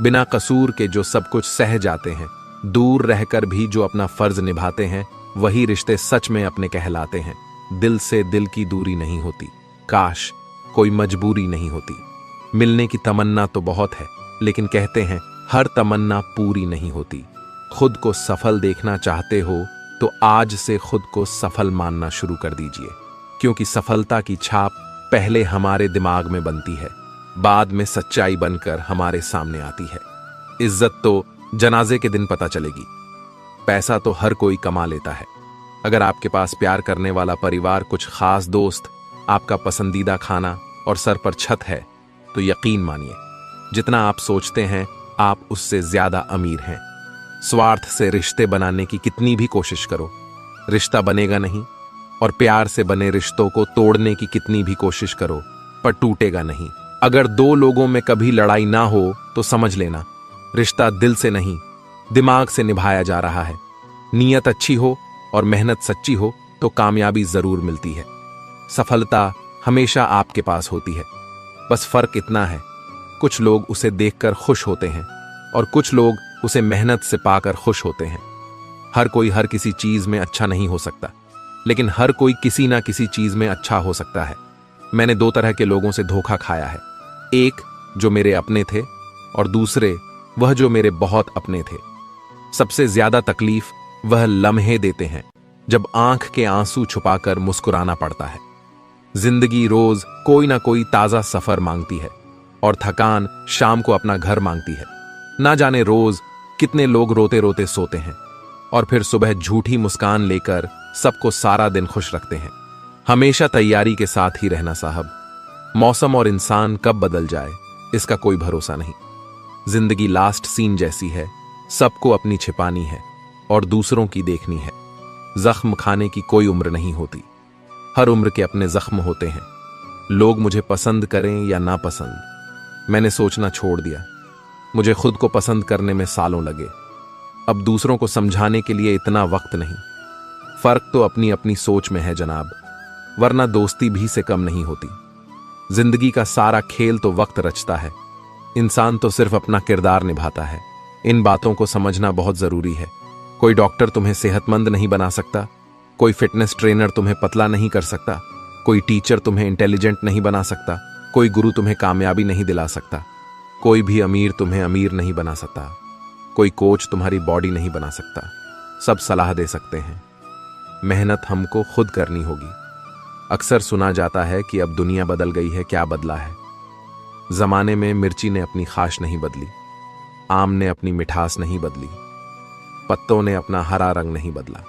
बिना कसूर के जो सब कुछ सह जाते हैं। दूर रहकर भी जो अपना फर्ज निभाते हैं, वही रिश्ते सच में अपने कहलाते हैं। दिल से दिल की दूरी नहीं होती, काश कोई मजबूरी नहीं होती। मिलने की तमन्ना तो बहुत है, लेकिन कहते हैं हर तमन्ना पूरी नहीं होती। खुद को सफल देखना चाहते हो तो आज से खुद को सफल मानना शुरू कर दीजिए, क्योंकि सफलता की छाप पहले हमारे दिमाग में बनती है, बाद में सच्चाई बनकर हमारे सामने आती है। इज्जत तो जनाजे के दिन पता चलेगी। पैसा तो हर कोई कमा लेता है। अगर आपके पास प्यार करने वाला परिवार, कुछ खास दोस्त, आपका पसंदीदा खाना और सर पर छत है, तो यकीन मानिए जितना आप सोचते हैं आप उससे ज्यादा अमीर हैं। स्वार्थ से रिश्ते बनाने की कितनी भी कोशिश करो, रिश्ता बनेगा नहीं, और प्यार से बने रिश्तों को तोड़ने की कितनी भी कोशिश करो, पर टूटेगा नहीं। अगर दो लोगों में कभी लड़ाई ना हो तो समझ लेना रिश्ता दिल से नहीं, दिमाग से निभाया जा रहा है। नीयत अच्छी हो और मेहनत सच्ची हो तो कामयाबी जरूर मिलती है। सफलता हमेशा आपके पास होती है, बस फर्क इतना है, कुछ लोग उसे देखकर खुश होते हैं और कुछ लोग उसे मेहनत से पाकर खुश होते हैं। हर कोई हर किसी चीज में अच्छा नहीं हो सकता, लेकिन हर कोई किसी ना किसी चीज में अच्छा हो सकता है। मैंने दो तरह के लोगों से धोखा खाया है, एक जो मेरे अपने थे और दूसरे वह जो मेरे बहुत अपने थे। सबसे ज्यादा तकलीफ वह लम्हे देते हैं जब आंख के आंसू छुपाकर मुस्कुराना पड़ता है। जिंदगी रोज कोई ना कोई ताजा सफर मांगती है और थकान शाम को अपना घर मांगती है। ना जाने रोज कितने लोग रोते रोते सोते हैं और फिर सुबह झूठी मुस्कान लेकर सबको सारा दिन खुश रखते हैं। हमेशा तैयारी के साथ ही रहना साहब। मौसम और इंसान कब बदल जाए इसका कोई भरोसा नहीं। जिंदगी लास्ट सीन जैसी है, सबको अपनी छिपानी है और दूसरों की देखनी है। जख्म खाने की कोई उम्र नहीं होती, हर उम्र के अपने जख्म होते हैं। लोग मुझे पसंद करें या ना पसंद, मैंने सोचना छोड़ दिया। मुझे खुद को पसंद करने में सालों लगे। अब दूसरों को समझाने के लिए इतना वक्त नहीं। फर्क तो अपनी अपनी सोच में है जनाब, वरना दोस्ती भी से कम नहीं होती। जिंदगी का सारा खेल तो वक्त रचता है, इंसान तो सिर्फ अपना किरदार निभाता है। इन बातों को समझना बहुत जरूरी है। कोई डॉक्टर तुम्हें सेहतमंद नहीं बना सकता, कोई फिटनेस ट्रेनर तुम्हें पतला नहीं कर सकता, कोई टीचर तुम्हें इंटेलिजेंट नहीं बना सकता, कोई गुरु तुम्हें कामयाबी नहीं दिला सकता, कोई भी अमीर तुम्हें अमीर नहीं बना सकता, कोई कोच तुम्हारी बॉडी नहीं बना सकता। सब सलाह दे सकते हैं, मेहनत हमको खुद करनी होगी। अक्सर सुना जाता है कि अब दुनिया बदल गई है, क्या बदला है? जमाने में मिर्ची ने अपनी खाश नहीं बदली, आम ने अपनी मिठास नहीं बदली, पत्तों ने अपना हरा रंग नहीं बदला।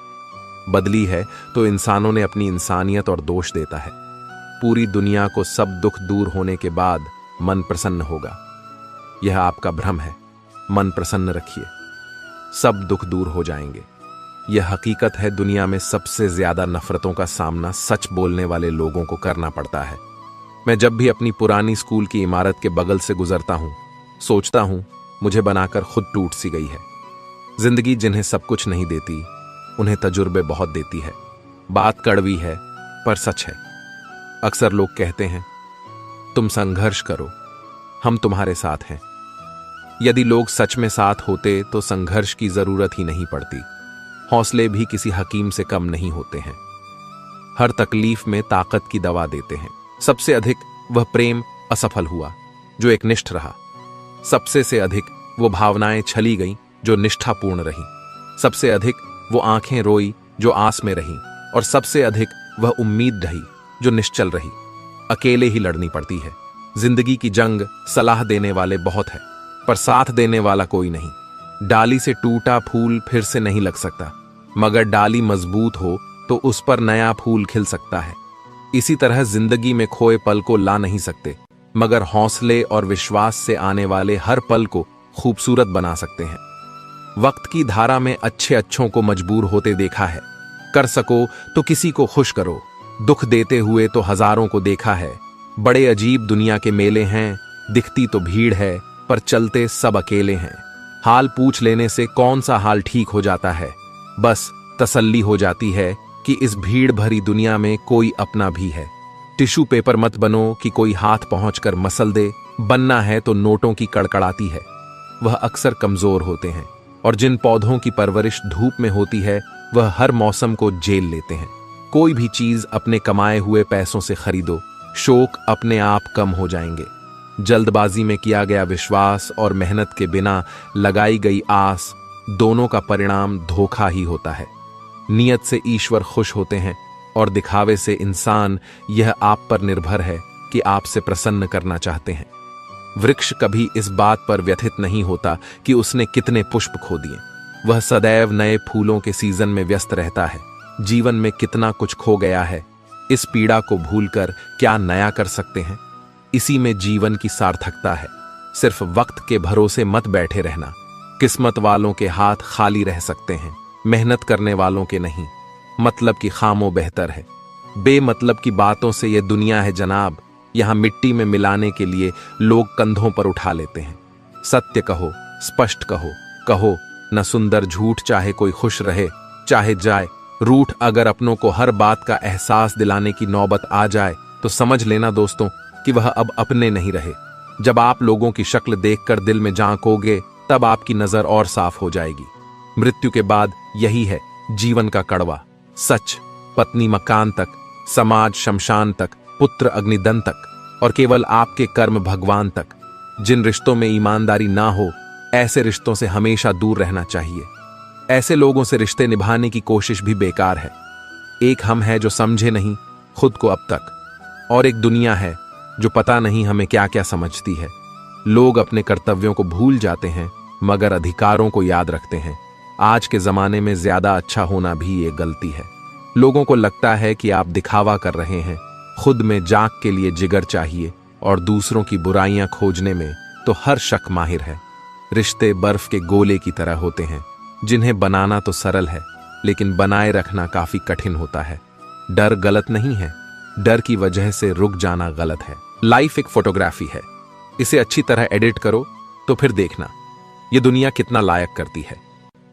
बदली है तो इंसानों ने अपनी इंसानियत और दोष देता है। पूरी दुनिया को सब दुख दूर होने के बाद मन प्रसन्न होगा, यह आपका भ्रम है। मन प्रसन्न रखिए, सब दुख दूर हो जाएंगे। यह हकीकत है, दुनिया में सबसे ज्यादा नफरतों का सामना सच बोलने वाले लोगों को करना पड़ता है। मैं जब भी अपनी पुरानी स्कूल की इमारत के बगल से गुजरता हूं, सोचता हूं मुझे बनाकर खुद टूट सी गई है। जिंदगी जिन्हें सब कुछ नहीं देती, उन्हें तजुर्बे बहुत देती है। बात कड़वी है पर सच है। अक्सर लोग कहते हैं तुम संघर्ष करो, हम तुम्हारे साथ हैं। यदि लोग सच में साथ होते तो संघर्ष की जरूरत ही नहीं पड़ती। हौसले भी किसी हकीम से कम नहीं होते हैं। हर तकलीफ में ताकत की दवा देते हैं। सबसे अधिक वह प्रेम असफल हुआ जो एकनिष्ठ रहा। सबसे से अधिक वो भावनाएं छली गईं जो निष्ठापूर्ण रहीं। सबसे अधिक वो आंखें रोई जो आस में रहीं, और सबसे अधिक वह उम्मीद ढही जो निश्चल रही। अकेले ही लड़नी पड़ती है। जिंदगी की जंग सलाह देने वाले बहुत है, पर साथ देने वाला कोई नहीं। डाली से टूटा फूल फिर से नहीं लग सकता, मगर डाली मजबूत हो तो उस पर नया फूल खिल सकता है। इसी तरह जिंदगी में खोए पल को ला नहीं सकते, मगर हौसले और विश्वास से आने वाले हर पल को खूबसूरत बना सकते हैं। वक्त की धारा में अच्छे अच्छों को मजबूर होते देखा है। कर सको तो किसी को खुश करो, दुख देते हुए तो हजारों को देखा है। बड़े अजीब दुनिया के मेले हैं, दिखती तो भीड़ है पर चलते सब अकेले हैं। हाल पूछ लेने से कौन सा हाल ठीक हो जाता है, बस तसल्ली हो जाती है कि इस भीड़ भरी दुनिया में कोई अपना भी है। टिश्यू पेपर मत बनो कि कोई हाथ पहुंचकर मसल दे, बनना है तो नोटों की कड़कड़ाती है। वह अक्सर कमजोर होते हैं, और जिन पौधों की परवरिश धूप में होती है वह हर मौसम को झेल लेते हैं। कोई भी चीज अपने कमाए हुए पैसों से खरीदो, शौक अपने आप कम हो जाएंगे। जल्दबाजी में किया गया विश्वास और मेहनत के बिना लगाई गई आस, दोनों का परिणाम धोखा ही होता है। नियत से ईश्वर खुश होते हैं और दिखावे से इंसान। यह आप पर निर्भर है कि आपसे प्रसन्न करना चाहते हैं। वृक्ष कभी इस बात पर व्यथित नहीं होता कि उसने कितने पुष्प खो दिए। वह सदैव नए फूलों के सीजन में व्यस्त रहता है। जीवन में कितना कुछ खो गया है, इस पीड़ा को भूलकर क्या नया कर सकते हैं? इसी में जीवन की सार्थकता है। सिर्फ वक्त के भरोसे मत बैठे रहना। किस्मत वालों के हाथ खाली रह सकते हैं, मेहनत करने वालों के नहीं। मतलब की खामो बेहतर है। बेमतलब की बातों से यह दुनिया है जनाब, यहां मिट्टी में मिलाने के लिए लोग कंधों पर उठा लेते हैं। सत्य कहो, स्पष्ट कहो, कहो न सुंदर झूठ, चाहे कोई खुश रहे चाहे जाए। रूठ अगर अपनों को हर बात का एहसास दिलाने की नौबत आ जाए तो समझ लेना दोस्तों कि वह अब अपने नहीं रहे। जब आप लोगों की शक्ल देखकर दिल में झांकोगे तब आपकी नजर और साफ हो जाएगी। मृत्यु के बाद यही है जीवन का कड़वा सच। पत्नी मकान तक, समाज शमशान तक, पुत्र अग्निदन तक, और केवल आपके कर्म भगवान तक। जिन रिश्तों में ईमानदारी ना हो, ऐसे रिश्तों से हमेशा दूर रहना चाहिए। ऐसे लोगों से रिश्ते निभाने की कोशिश भी बेकार है। एक हम है जो समझे नहीं खुद को अब तक, और एक दुनिया है जो पता नहीं हमें क्या क्या समझती है। लोग अपने कर्तव्यों को भूल जाते हैं मगर अधिकारों को याद रखते हैं। आज के जमाने में ज्यादा अच्छा होना भी एक गलती है। लोगों को लगता है कि आप दिखावा कर रहे हैं, खुद में जाग के लिए जिगर चाहिए और दूसरों की बुराइयां खोजने में तो हर शक माहिर है। रिश्ते बर्फ के गोले की तरह होते हैं जिन्हें बनाना तो सरल है लेकिन बनाए रखना काफी कठिन होता है। डर गलत नहीं है, डर की वजह से रुक जाना गलत है। लाइफ एक फोटोग्राफी है, इसे अच्छी तरह एडिट करो तो फिर देखना ये दुनिया कितना लायक करती है।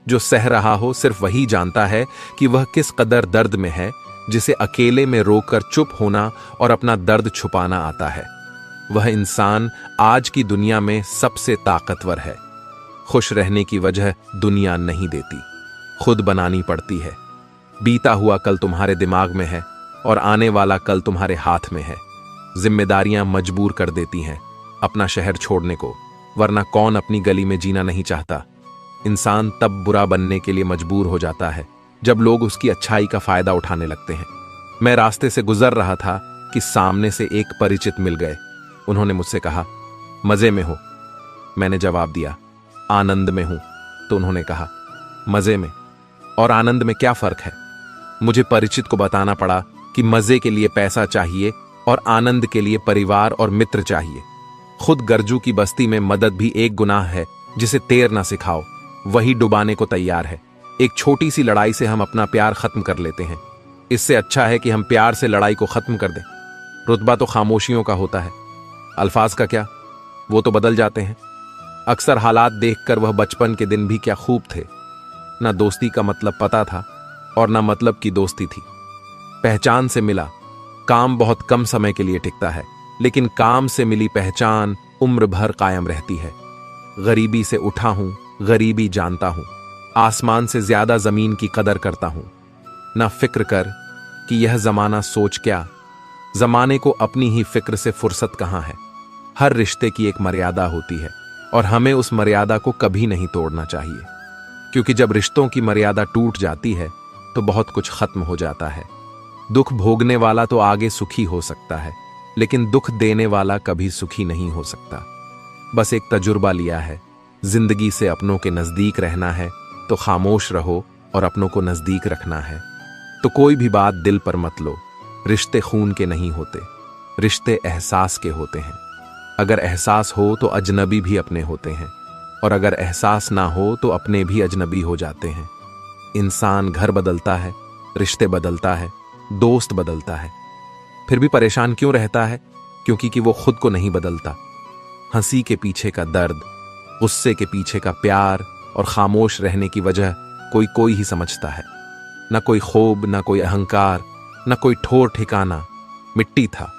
जो सह रहा हो सिर्फ वही जानता है कि वह किस कदर दर्द में है, जिसे अकेले में रोककर चुप होना और अपना दर्द छुपाना आता है। वह इंसान आज की दुनिया में सबसे ताकतवर है। खुश रहने की वजह दुनिया नहीं देती, खुद बनानी पड़ती है। बीता हुआ कल तुम्हारे दिमाग में है और आने वाला कल तुम्हारे हाथ में है। जिम्मेदारियां मजबूर कर देती हैं अपना शहर छोड़ने को, वरना कौन अपनी गली में जीना नहीं चाहता। इंसान तब बुरा बनने के लिए मजबूर हो जाता है जब लोग उसकी अच्छाई का फायदा उठाने लगते हैं। मैं रास्ते से गुजर रहा था कि सामने से एक परिचित मिल गए। उन्होंने मुझसे कहा, मजे में हो? मैंने जवाब दिया, आनंद में हूं। तो उन्होंने कहा, मजे में और आनंद में क्या फर्क है? मुझे परिचित को बताना पड़ा कि मजे के लिए पैसा चाहिए और आनंद के लिए परिवार और मित्र चाहिए। खुद गर्जू की बस्ती में मदद भी एक गुनाह है जिसे तैरना सिखाओ, वही डुबाने को तैयार है। एक छोटी सी लड़ाई से हम अपना प्यार खत्म कर लेते हैं। इससे अच्छा है कि हम प्यार से लड़ाई को खत्म कर दें। रुतबा तो खामोशियों का होता है, अल्फाज का क्या, वो तो बदल जाते हैं। अक्सर हालात देखकर वह बचपन के दिन भी क्या खूब थे। ना दोस्ती का मतलब पता था और ना मतलब की दोस्ती थी। पहचान से मिला, काम बहुत कम समय के लिए टिकता है, लेकिन काम से मिली पहचान उम्र भर कायम रहती है। गरीबी से उठा हूं, गरीबी जानता हूं, आसमान से ज्यादा जमीन की कदर करता हूं। ना फिक्र कर कि यह जमाना सोच क्या, जमाने को अपनी ही फिक्र से फुर्सत कहां है। हर रिश्ते की एक मर्यादा होती है और हमें उस मर्यादा को कभी नहीं तोड़ना चाहिए, क्योंकि जब रिश्तों की मर्यादा टूट जाती है तो बहुत कुछ खत्म हो जाता है। दुख भोगने वाला तो आगे सुखी हो सकता है, लेकिन दुख देने वाला कभी सुखी नहीं हो सकता। बस एक तजुर्बा लिया है, जिंदगी से अपनों के नजदीक रहना है तो खामोश रहो और अपनों को नजदीक रखना है तो कोई भी बात दिल पर मत लो। रिश्ते खून के नहीं होते, रिश्ते एहसास के होते हैं। अगर एहसास हो तो अजनबी भी अपने होते हैं, और अगर एहसास ना हो तो अपने भी अजनबी हो जाते हैं। इंसान घर बदलता है, रिश्ते बदलता है, दोस्त बदलता है, फिर भी परेशान क्यों रहता है? क्योंकि वो खुद को नहीं बदलता। हंसी के पीछे का दर्द, गुस्से के पीछे का प्यार और खामोश रहने की वजह कोई ही समझता है। न कोई खूब, न कोई अहंकार, न कोई ठोर ठिकाना। मिट्टी था,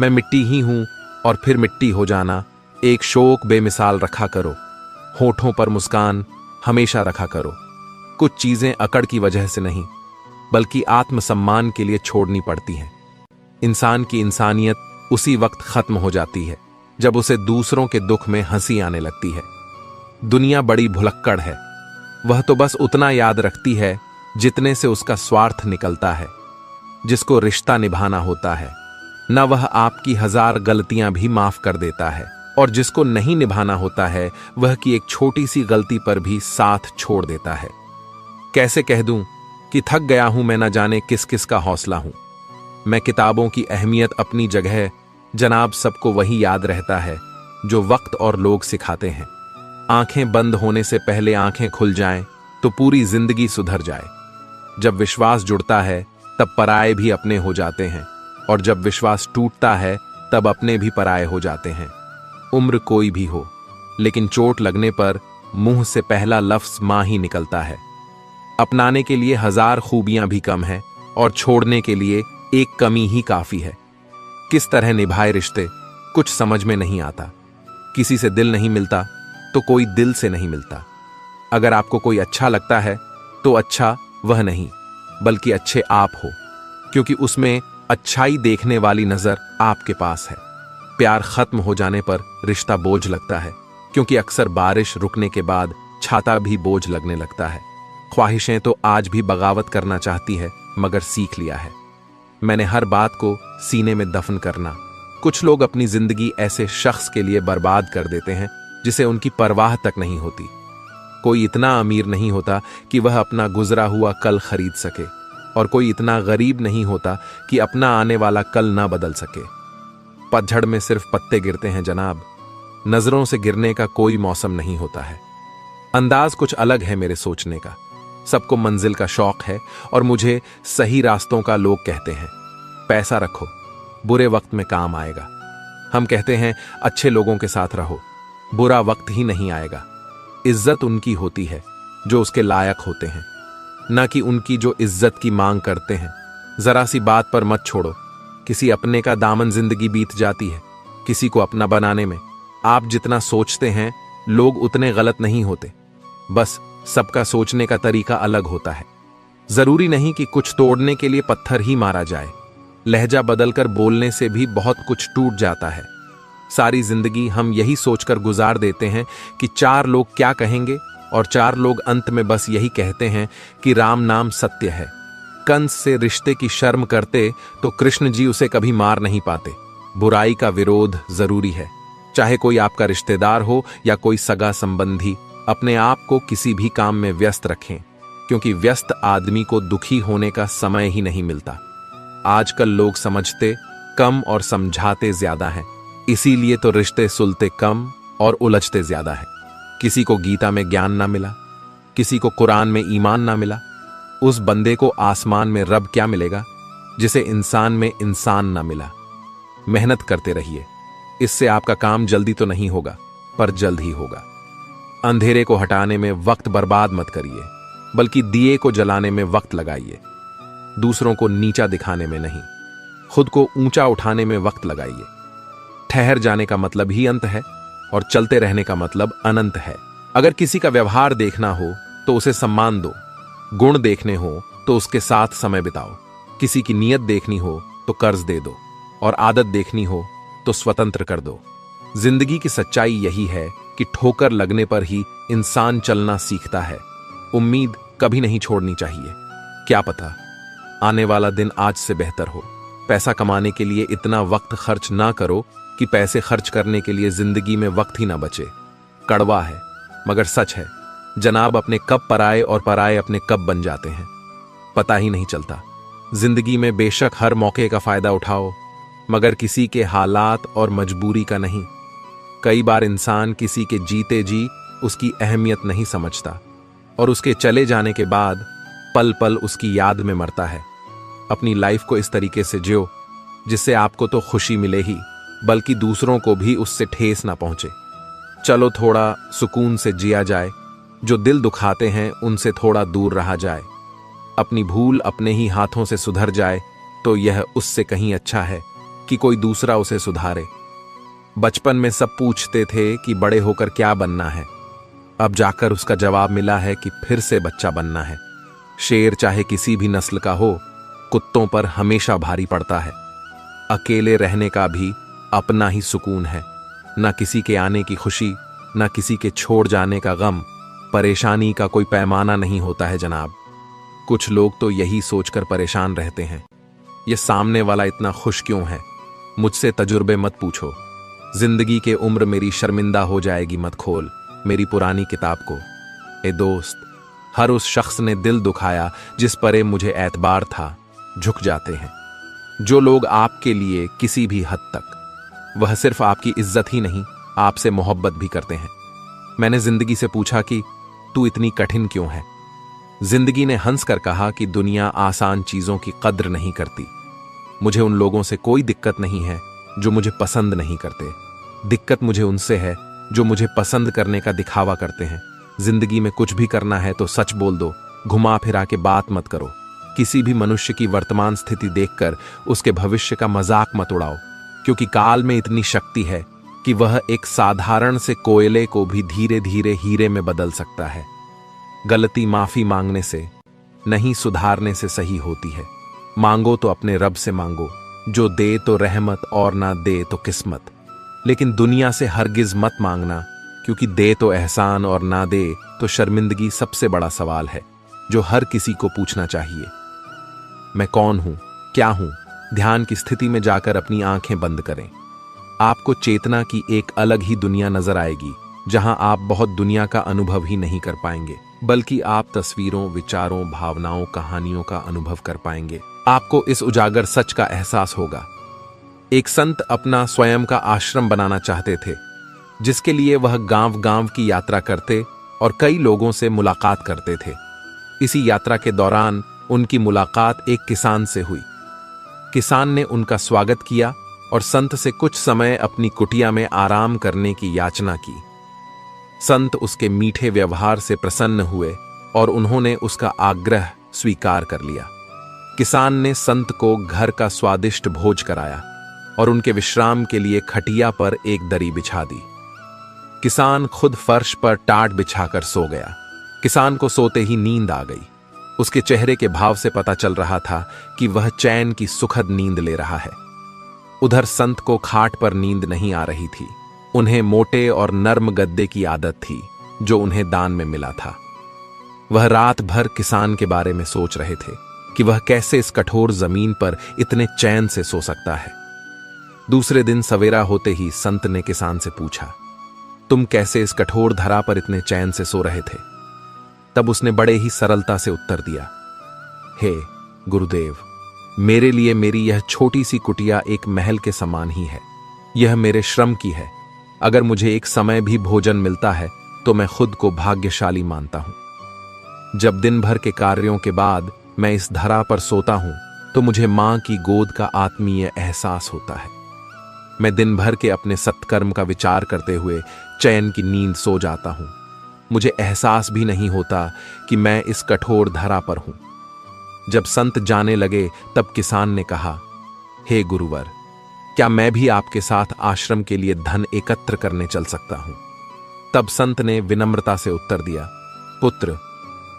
मैं मिट्टी ही हूं और फिर मिट्टी हो जाना। एक शोक बेमिसाल रखा करो, होठों पर मुस्कान हमेशा रखा करो। कुछ चीजें अकड़ की वजह से नहीं बल्कि आत्मसम्मान के लिए छोड़नी पड़ती हैं। इंसान की इंसानियत उसी वक्त खत्म हो जाती है जब उसे दूसरों के दुख में हंसी आने लगती है। दुनिया बड़ी भुलक्कड़ है, वह तो बस उतना याद रखती है जितने से उसका स्वार्थ निकलता है। जिसको रिश्ता निभाना होता है न वह आपकी 1000 गलतियां भी माफ कर देता है, और जिसको नहीं निभाना होता है वह की एक छोटी सी गलती पर भी साथ छोड़ देता है। कैसे कह दूं कि थक गया हूं मैं, न जाने किस किस का हौसला हूं। मैं किताबों की अहमियत अपनी जगह, जनाब सबको वही याद रहता है जो वक्त और लोग सिखाते हैं। आंखें बंद होने से पहले आंखें खुल जाएं तो पूरी जिंदगी सुधर जाए। जब विश्वास जुड़ता है तब पराये भी अपने हो जाते हैं, और जब विश्वास टूटता है तब अपने भी पराये हो जाते हैं। उम्र कोई भी हो, लेकिन चोट लगने पर मुंह से पहला लफ्ज मां ही निकलता है। अपनाने के लिए 1000 खूबियां भी कम है और छोड़ने के लिए एक कमी ही काफी है। किस तरह निभाए रिश्ते कुछ समझ में नहीं आता। किसी से दिल नहीं मिलता तो कोई दिल से नहीं मिलता। अगर आपको कोई अच्छा लगता है तो अच्छा वह नहीं बल्कि अच्छे आप हो, क्योंकि उसमें अच्छाई देखने वाली नजर आपके पास है। प्यार खत्म हो जाने पर रिश्ता बोझ लगता है, क्योंकि अक्सर बारिश रुकने के बाद छाता भी बोझ लगने लगता है। ख्वाहिशें तो आज भी बगावत करना चाहती है, मगर सीख लिया है। मैंने हर बात को सीने में दफन करना। कुछ लोग अपनी जिंदगी ऐसे शख्स के लिए बर्बाद कर देते हैं जिसे उनकी परवाह तक नहीं होती। कोई इतना अमीर नहीं होता कि वह अपना गुजरा हुआ कल खरीद सके, और कोई इतना गरीब नहीं होता कि अपना आने वाला कल ना बदल सके। पतझड़ में सिर्फ पत्ते गिरते हैं जनाब, नजरों से गिरने का कोई मौसम नहीं होता है। अंदाज कुछ अलग है मेरे सोचने का। सबको मंजिल का शौक है और मुझे सही रास्तों का लोग कहते हैं। पैसा रखो, बुरे वक्त में काम आएगा। हम कहते हैं अच्छे लोगों के साथ रहो, बुरा वक्त ही नहीं आएगा। इज्जत उनकी होती है जो उसके लायक होते हैं, न कि उनकी जो इज्जत की मांग करते हैं। जरा सी बात पर मत छोड़ो, किसी अपने का दामन जिंदगी बीत जाती है किसी को अपना बनाने में। आप जितना सोचते हैं लोग उतने गलत नहीं होते, बस सबका सोचने का तरीका अलग होता है। जरूरी नहीं कि कुछ तोड़ने के लिए पत्थर ही मारा जाए, लहजा बदलकर बोलने से भी बहुत कुछ टूट जाता है। सारी जिंदगी हम यही सोचकर गुजार देते हैं कि 4 लोग क्या कहेंगे, और 4 लोग अंत में बस यही कहते हैं कि राम नाम सत्य है। कंस से रिश्ते की शर्म करते तो कृष्ण जी उसे कभी मार नहीं पाते। बुराई का विरोध जरूरी है, चाहे कोई आपका रिश्तेदार हो या कोई सगा संबंधी। अपने आप को किसी भी काम में व्यस्त रखें, क्योंकि व्यस्त आदमी को दुखी होने का समय ही नहीं मिलता। आजकल लोग समझते कम और समझाते ज्यादा हैं, इसीलिए तो रिश्ते सुलते कम और उलझते ज्यादा है। किसी को गीता में ज्ञान ना मिला, किसी को कुरान में ईमान ना मिला। उस बंदे को आसमान में रब क्या मिलेगा जिसे इंसान में इंसान ना मिला। मेहनत करते रहिए, इससे आपका काम जल्दी तो नहीं होगा पर जल्द ही होगा। अंधेरे को हटाने में वक्त बर्बाद मत करिए, बल्कि दिए को जलाने में वक्त लगाइए। दूसरों को नीचा दिखाने में नहीं, खुद को ऊंचा उठाने में वक्त लगाइए। ठहर जाने का मतलब ही अंत है, और चलते रहने का मतलब अनंत है। अगर किसी का व्यवहार देखना हो तो उसे सम्मान दो, गुण देखने हो तो उसके साथ समय बिताओ, किसी की नीयत देखनी हो तो कर्ज दे दो, और आदत देखनी हो तो स्वतंत्र कर दो। जिंदगी की सच्चाई यही है कि ठोकर लगने पर ही इंसान चलना सीखता है। उम्मीद कभी नहीं छोड़नी चाहिए, क्या पता आने वाला दिन आज से बेहतर हो। पैसा कमाने के लिए इतना वक्त खर्च ना करो कि पैसे खर्च करने के लिए जिंदगी में वक्त ही ना बचे। कड़वा है मगर सच है जनाब, अपने कब पराए और पराए अपने कब बन जाते हैं, पता ही नहीं चलता। जिंदगी में बेशक हर मौके का फायदा उठाओ, मगर किसी के हालात और मजबूरी का नहीं। कई बार इंसान किसी के जीते जी उसकी अहमियत नहीं समझता, और उसके चले जाने के बाद पल पल उसकी याद में मरता है। अपनी लाइफ को इस तरीके से जियो जिससे आपको तो खुशी मिले ही, बल्कि दूसरों को भी उससे ठेस ना पहुंचे। चलो थोड़ा सुकून से जिया जाए, जो दिल दुखाते हैं उनसे थोड़ा दूर रहा जाए। अपनी भूल अपने ही हाथों से सुधर जाए तो यह उससे कहीं अच्छा है कि कोई दूसरा उसे सुधारे। बचपन में सब पूछते थे कि बड़े होकर क्या बनना है, अब जाकर उसका जवाब मिला है कि फिर से बच्चा बनना है। शेर चाहे किसी भी नस्ल का हो, कुत्तों पर हमेशा भारी पड़ता है। अकेले रहने का भी अपना ही सुकून है, न किसी के आने की खुशी, न किसी के छोड़ जाने का गम। परेशानी का कोई पैमाना नहीं होता है जनाब। कुछ लोग तो यही सोचकर परेशान रहते हैं, ये सामने वाला इतना खुश क्यों है। मुझसे तजुर्बे मत पूछो, जिंदगी के उम्र मेरी शर्मिंदा हो जाएगी मत खोल मेरी पुरानी किताब को। ए दोस्त, हर उस शख्स ने दिल दुखाया जिस पर मुझे एतबार था। झुक जाते हैं जो लोग आपके लिए किसी भी हद तक, वह सिर्फ आपकी इज्जत ही नहीं आपसे मोहब्बत भी करते हैं। मैंने जिंदगी से पूछा कि तू इतनी कठिन क्यों है। जिंदगी ने हंस कर कहा कि दुनिया आसान चीजों की कद्र नहीं करती। मुझे उन लोगों से कोई दिक्कत नहीं है जो मुझे पसंद नहीं करते, दिक्कत मुझे उनसे है जो मुझे पसंद करने का दिखावा करते हैं। जिंदगी में कुछ भी करना है तो सच बोल दो, घुमा फिरा के बात मत करो। किसी भी मनुष्य की वर्तमान स्थिति देखकर उसके भविष्य का मजाक मत उड़ाओ, क्योंकि काल में इतनी शक्ति है कि वह एक साधारण से कोयले को भी धीरे धीरे हीरे में बदल सकता है। गलती माफी मांगने से नहीं, सुधारने से सही होती है। मांगो तो अपने रब से मांगो, जो दे तो रहमत और ना दे तो किस्मत। लेकिन दुनिया से हरगिज मत मांगना, क्योंकि दे तो एहसान और ना दे तो शर्मिंदगी सबसे बड़ा सवाल है जो हर किसी को पूछना चाहिए। मैं कौन हूं, क्या हूं, ध्यान की स्थिति में जाकर अपनी आंखें बंद करें। आपको चेतना की एक अलग ही दुनिया नजर आएगी, जहां आप बहुत दुनिया का अनुभव ही नहीं कर पाएंगे, बल्कि आप तस्वीरों, विचारों, भावनाओं, कहानियों का अनुभव कर पाएंगे। आपको इस उजागर सच का एहसास होगा। एक संत अपना स्वयं का आश्रम बनाना चाहते थे, जिसके लिए वह गांव-गांव की यात्रा करते और कई लोगों से मुलाकात करते थे। इसी यात्रा के दौरान उनकी मुलाकात एक किसान से हुई। किसान ने उनका स्वागत किया और संत से कुछ समय अपनी कुटिया में आराम करने की याचना की। संत उसके मीठे व्यवहार से प्रसन्न हुए और उन्होंने उसका आग्रह स्वीकार कर लिया। किसान ने संत को घर का स्वादिष्ट भोज कराया और उनके विश्राम के लिए खटिया पर एक दरी बिछा दी। किसान खुद फर्श पर टाट बिछाकर सो गया। किसान को सोते ही नींद आ गई। उसके चेहरे के भाव से पता चल रहा था कि वह चैन की सुखद नींद ले रहा है। उधर संत को खाट पर नींद नहीं आ रही थी। उन्हें मोटे और नर्म गद्दे की आदत थी, जो उन्हें दान में मिला था। वह रात भर किसान के बारे में सोच रहे थे कि वह कैसे इस कठोर जमीन पर इतने चैन से सो सकता है। दूसरे दिन सवेरा होते ही संत ने किसान से पूछा, तुम कैसे इस कठोर धरा पर इतने चैन से सो रहे थे? तब उसने बड़े ही सरलता से उत्तर दिया, हे गुरुदेव, मेरे लिए मेरी यह छोटी सी कुटिया एक महल के समान ही है। यह मेरे श्रम की है। अगर मुझे एक समय भी भोजन मिलता है तो मैं खुद को भाग्यशाली मानता हूं। जब दिन भर के कार्यों के बाद मैं इस धरा पर सोता हूं तो मुझे मां की गोद का आत्मीय एहसास होता है। मैं दिन भर के अपने सत्कर्म का विचार करते हुए चैन की नींद सो जाता हूं। मुझे एहसास भी नहीं होता कि मैं इस कठोर धरा पर हूं। जब संत जाने लगे तब किसान ने कहा, हे गुरुवर, क्या मैं भी आपके साथ आश्रम के लिए धन एकत्र करने चल सकता हूं? तब संत ने विनम्रता से उत्तर दिया, पुत्र,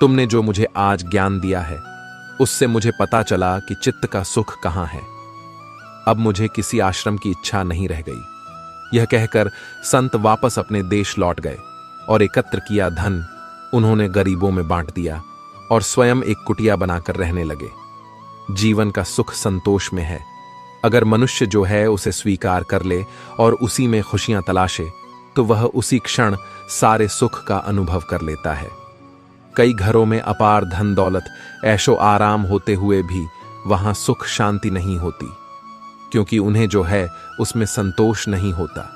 तुमने जो मुझे आज ज्ञान दिया है उससे मुझे पता चला कि चित्त का सुख कहां है। अब मुझे किसी आश्रम की इच्छा नहीं रह गई। यह कहकर संत वापस अपने देश लौट गए और एकत्र किया धन उन्होंने गरीबों में बांट दिया और स्वयं एक कुटिया बनाकर रहने लगे। जीवन का सुख संतोष में है। अगर मनुष्य जो है उसे स्वीकार कर ले और उसी में खुशियां तलाशे तो वह उसी क्षण सारे सुख का अनुभव कर लेता है। कई घरों में अपार धन दौलत, ऐशो आराम होते हुए भी वहां सुख शांति नहीं होती, क्योंकि उन्हें जो है उसमें संतोष नहीं होता।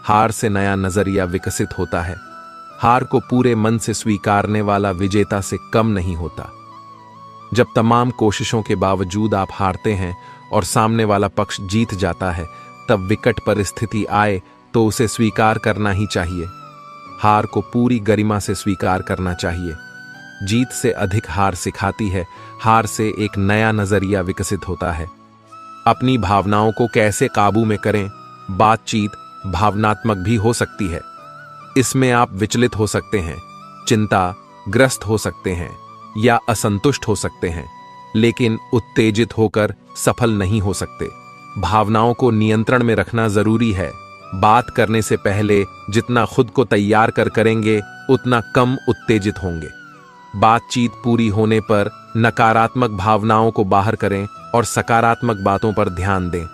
हार से नया नजरिया विकसित होता है। हार को पूरे मन से स्वीकारने वाला विजेता से कम नहीं होता। जब तमाम कोशिशों के बावजूद आप हारते हैं और सामने वाला पक्ष जीत जाता है, तब विकट परिस्थिति आए तो उसे स्वीकार करना ही चाहिए। हार को पूरी गरिमा से स्वीकार करना चाहिए। जीत से अधिक हार सिखाती है। हार से एक नया नजरिया विकसित होता है। अपनी भावनाओं को कैसे काबू में करें? बातचीत भावनात्मक भी हो सकती है। इसमें आप विचलित हो सकते हैं, चिंता ग्रस्त हो सकते हैं या असंतुष्ट हो सकते हैं, लेकिन उत्तेजित होकर सफल नहीं हो सकते। भावनाओं को नियंत्रण में रखना जरूरी है। बात करने से पहले जितना खुद को तैयार कर करेंगे उतना कम उत्तेजित होंगे। बातचीत पूरी होने पर नकारात्मक भावनाओं को बाहर करें और सकारात्मक बातों पर ध्यान दें।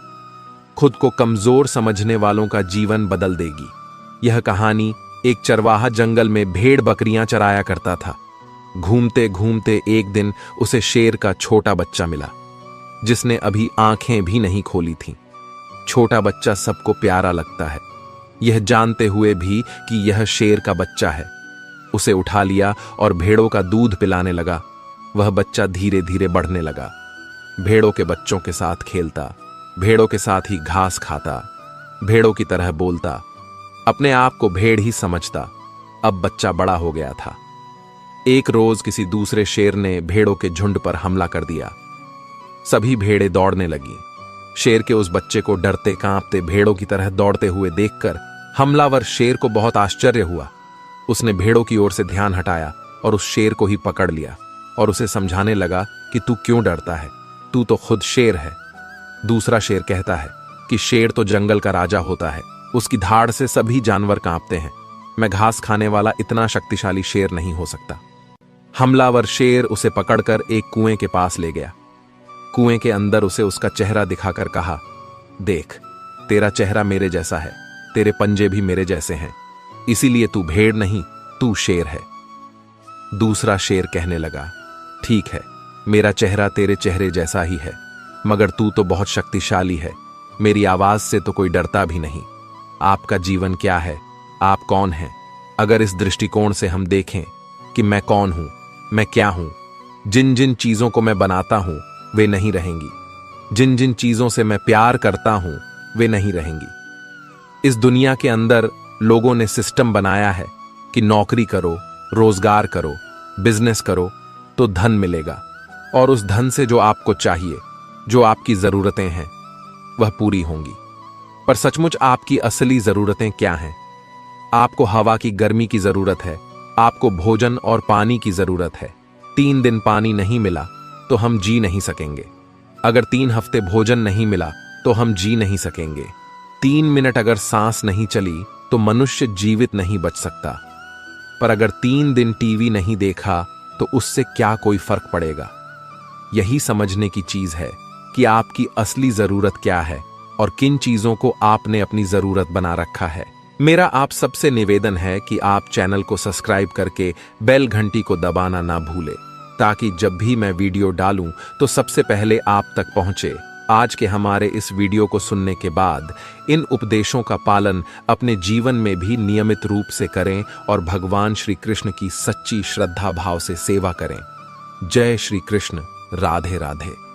खुद को कमजोर समझने वालों का जीवन बदल देगी। यह कहानी एक चरवाहा जंगल में भेड़ बकरियां चराया करता था। घूमते घूमते एक दिन उसे शेर का छोटा बच्चा मिला, जिसने अभी आंखें भी नहीं खोली थीं। छोटा बच्चा सबको प्यारा लगता है, यह जानते हुए भी कि यह शेर का बच्चा है। उसे उठा लिया और भेड़ों का दूध पिलाने लगा। वह बच्चा धीरे धीरे बढ़ने लगा। भेड़ों के बच्चों के साथ खेलता, भेड़ों के साथ ही घास खाता, भेड़ों की तरह बोलता, अपने आप को भेड़ ही समझता। अब बच्चा बड़ा हो गया था। एक रोज किसी दूसरे शेर ने भेड़ों के झुंड पर हमला कर दिया। सभी भेड़ें दौड़ने लगी। शेर के उस बच्चे को डरते कांपते भेड़ों की तरह दौड़ते हुए देखकर हमलावर शेर को बहुत आश्चर्य हुआ। उसने भेड़ों की ओर से ध्यान हटाया और उस शेर को ही पकड़ लिया और उसे समझाने लगा कि तू क्यों डरता है, तू तो खुद शेर है। दूसरा शेर कहता है कि शेर तो जंगल का राजा होता है, उसकी धाड़ से सभी जानवर कांपते हैं। मैं घास खाने वाला इतना शक्तिशाली शेर नहीं हो सकता। हमलावर शेर उसे पकड़कर एक कुएं के पास ले गया। कुएं के अंदर उसे उसका चेहरा दिखाकर कहा, देख, तेरा चेहरा मेरे जैसा है, तेरे पंजे भी मेरे जैसे हैं, इसीलिए तू भेड़ नहीं, तू शेर है। दूसरा शेर कहने लगा, ठीक है, मेरा चेहरा तेरे चेहरे जैसा ही है, मगर तू तो बहुत शक्तिशाली है, मेरी आवाज से तो कोई डरता भी नहीं। आपका जीवन क्या है, आप कौन हैं? अगर इस दृष्टिकोण से हम देखें कि मैं कौन हूं, मैं क्या हूं, जिन जिन चीजों को मैं बनाता हूं वे नहीं रहेंगी, जिन जिन चीजों से मैं प्यार करता हूं वे नहीं रहेंगी। इस दुनिया के अंदर लोगों ने सिस्टम बनाया है कि नौकरी करो, रोजगार करो, बिजनेस करो तो धन मिलेगा, और उस धन से जो आपको चाहिए, जो आपकी जरूरतें हैं, वह पूरी होंगी। पर सचमुच आपकी असली जरूरतें क्या हैं? आपको हवा की गर्मी की जरूरत है, आपको भोजन और पानी की जरूरत है। 3 दिन पानी नहीं मिला तो हम जी नहीं सकेंगे। अगर 3 हफ्ते भोजन नहीं मिला तो हम जी नहीं सकेंगे। 3 मिनट अगर सांस नहीं चली तो मनुष्य जीवित नहीं बच सकता। पर अगर 3 दिन टीवी नहीं देखा तो उससे क्या कोई फर्क पड़ेगा? यही समझने की चीज है कि आपकी असली जरूरत क्या है और किन चीजों को आपने अपनी जरूरत बना रखा है। मेरा आप सबसे निवेदन है कि आप चैनल को सब्सक्राइब करके बेल घंटी को दबाना ना भूलें, ताकि जब भी मैं वीडियो डालूं तो सबसे पहले आप तक पहुंचे। आज के हमारे इस वीडियो को सुनने के बाद इन उपदेशों का पालन अपने जीवन में भी नियमित रूप से करें और भगवान श्री कृष्ण की सच्ची श्रद्धा भाव से सेवा करें। जय श्री कृष्ण। राधे राधे।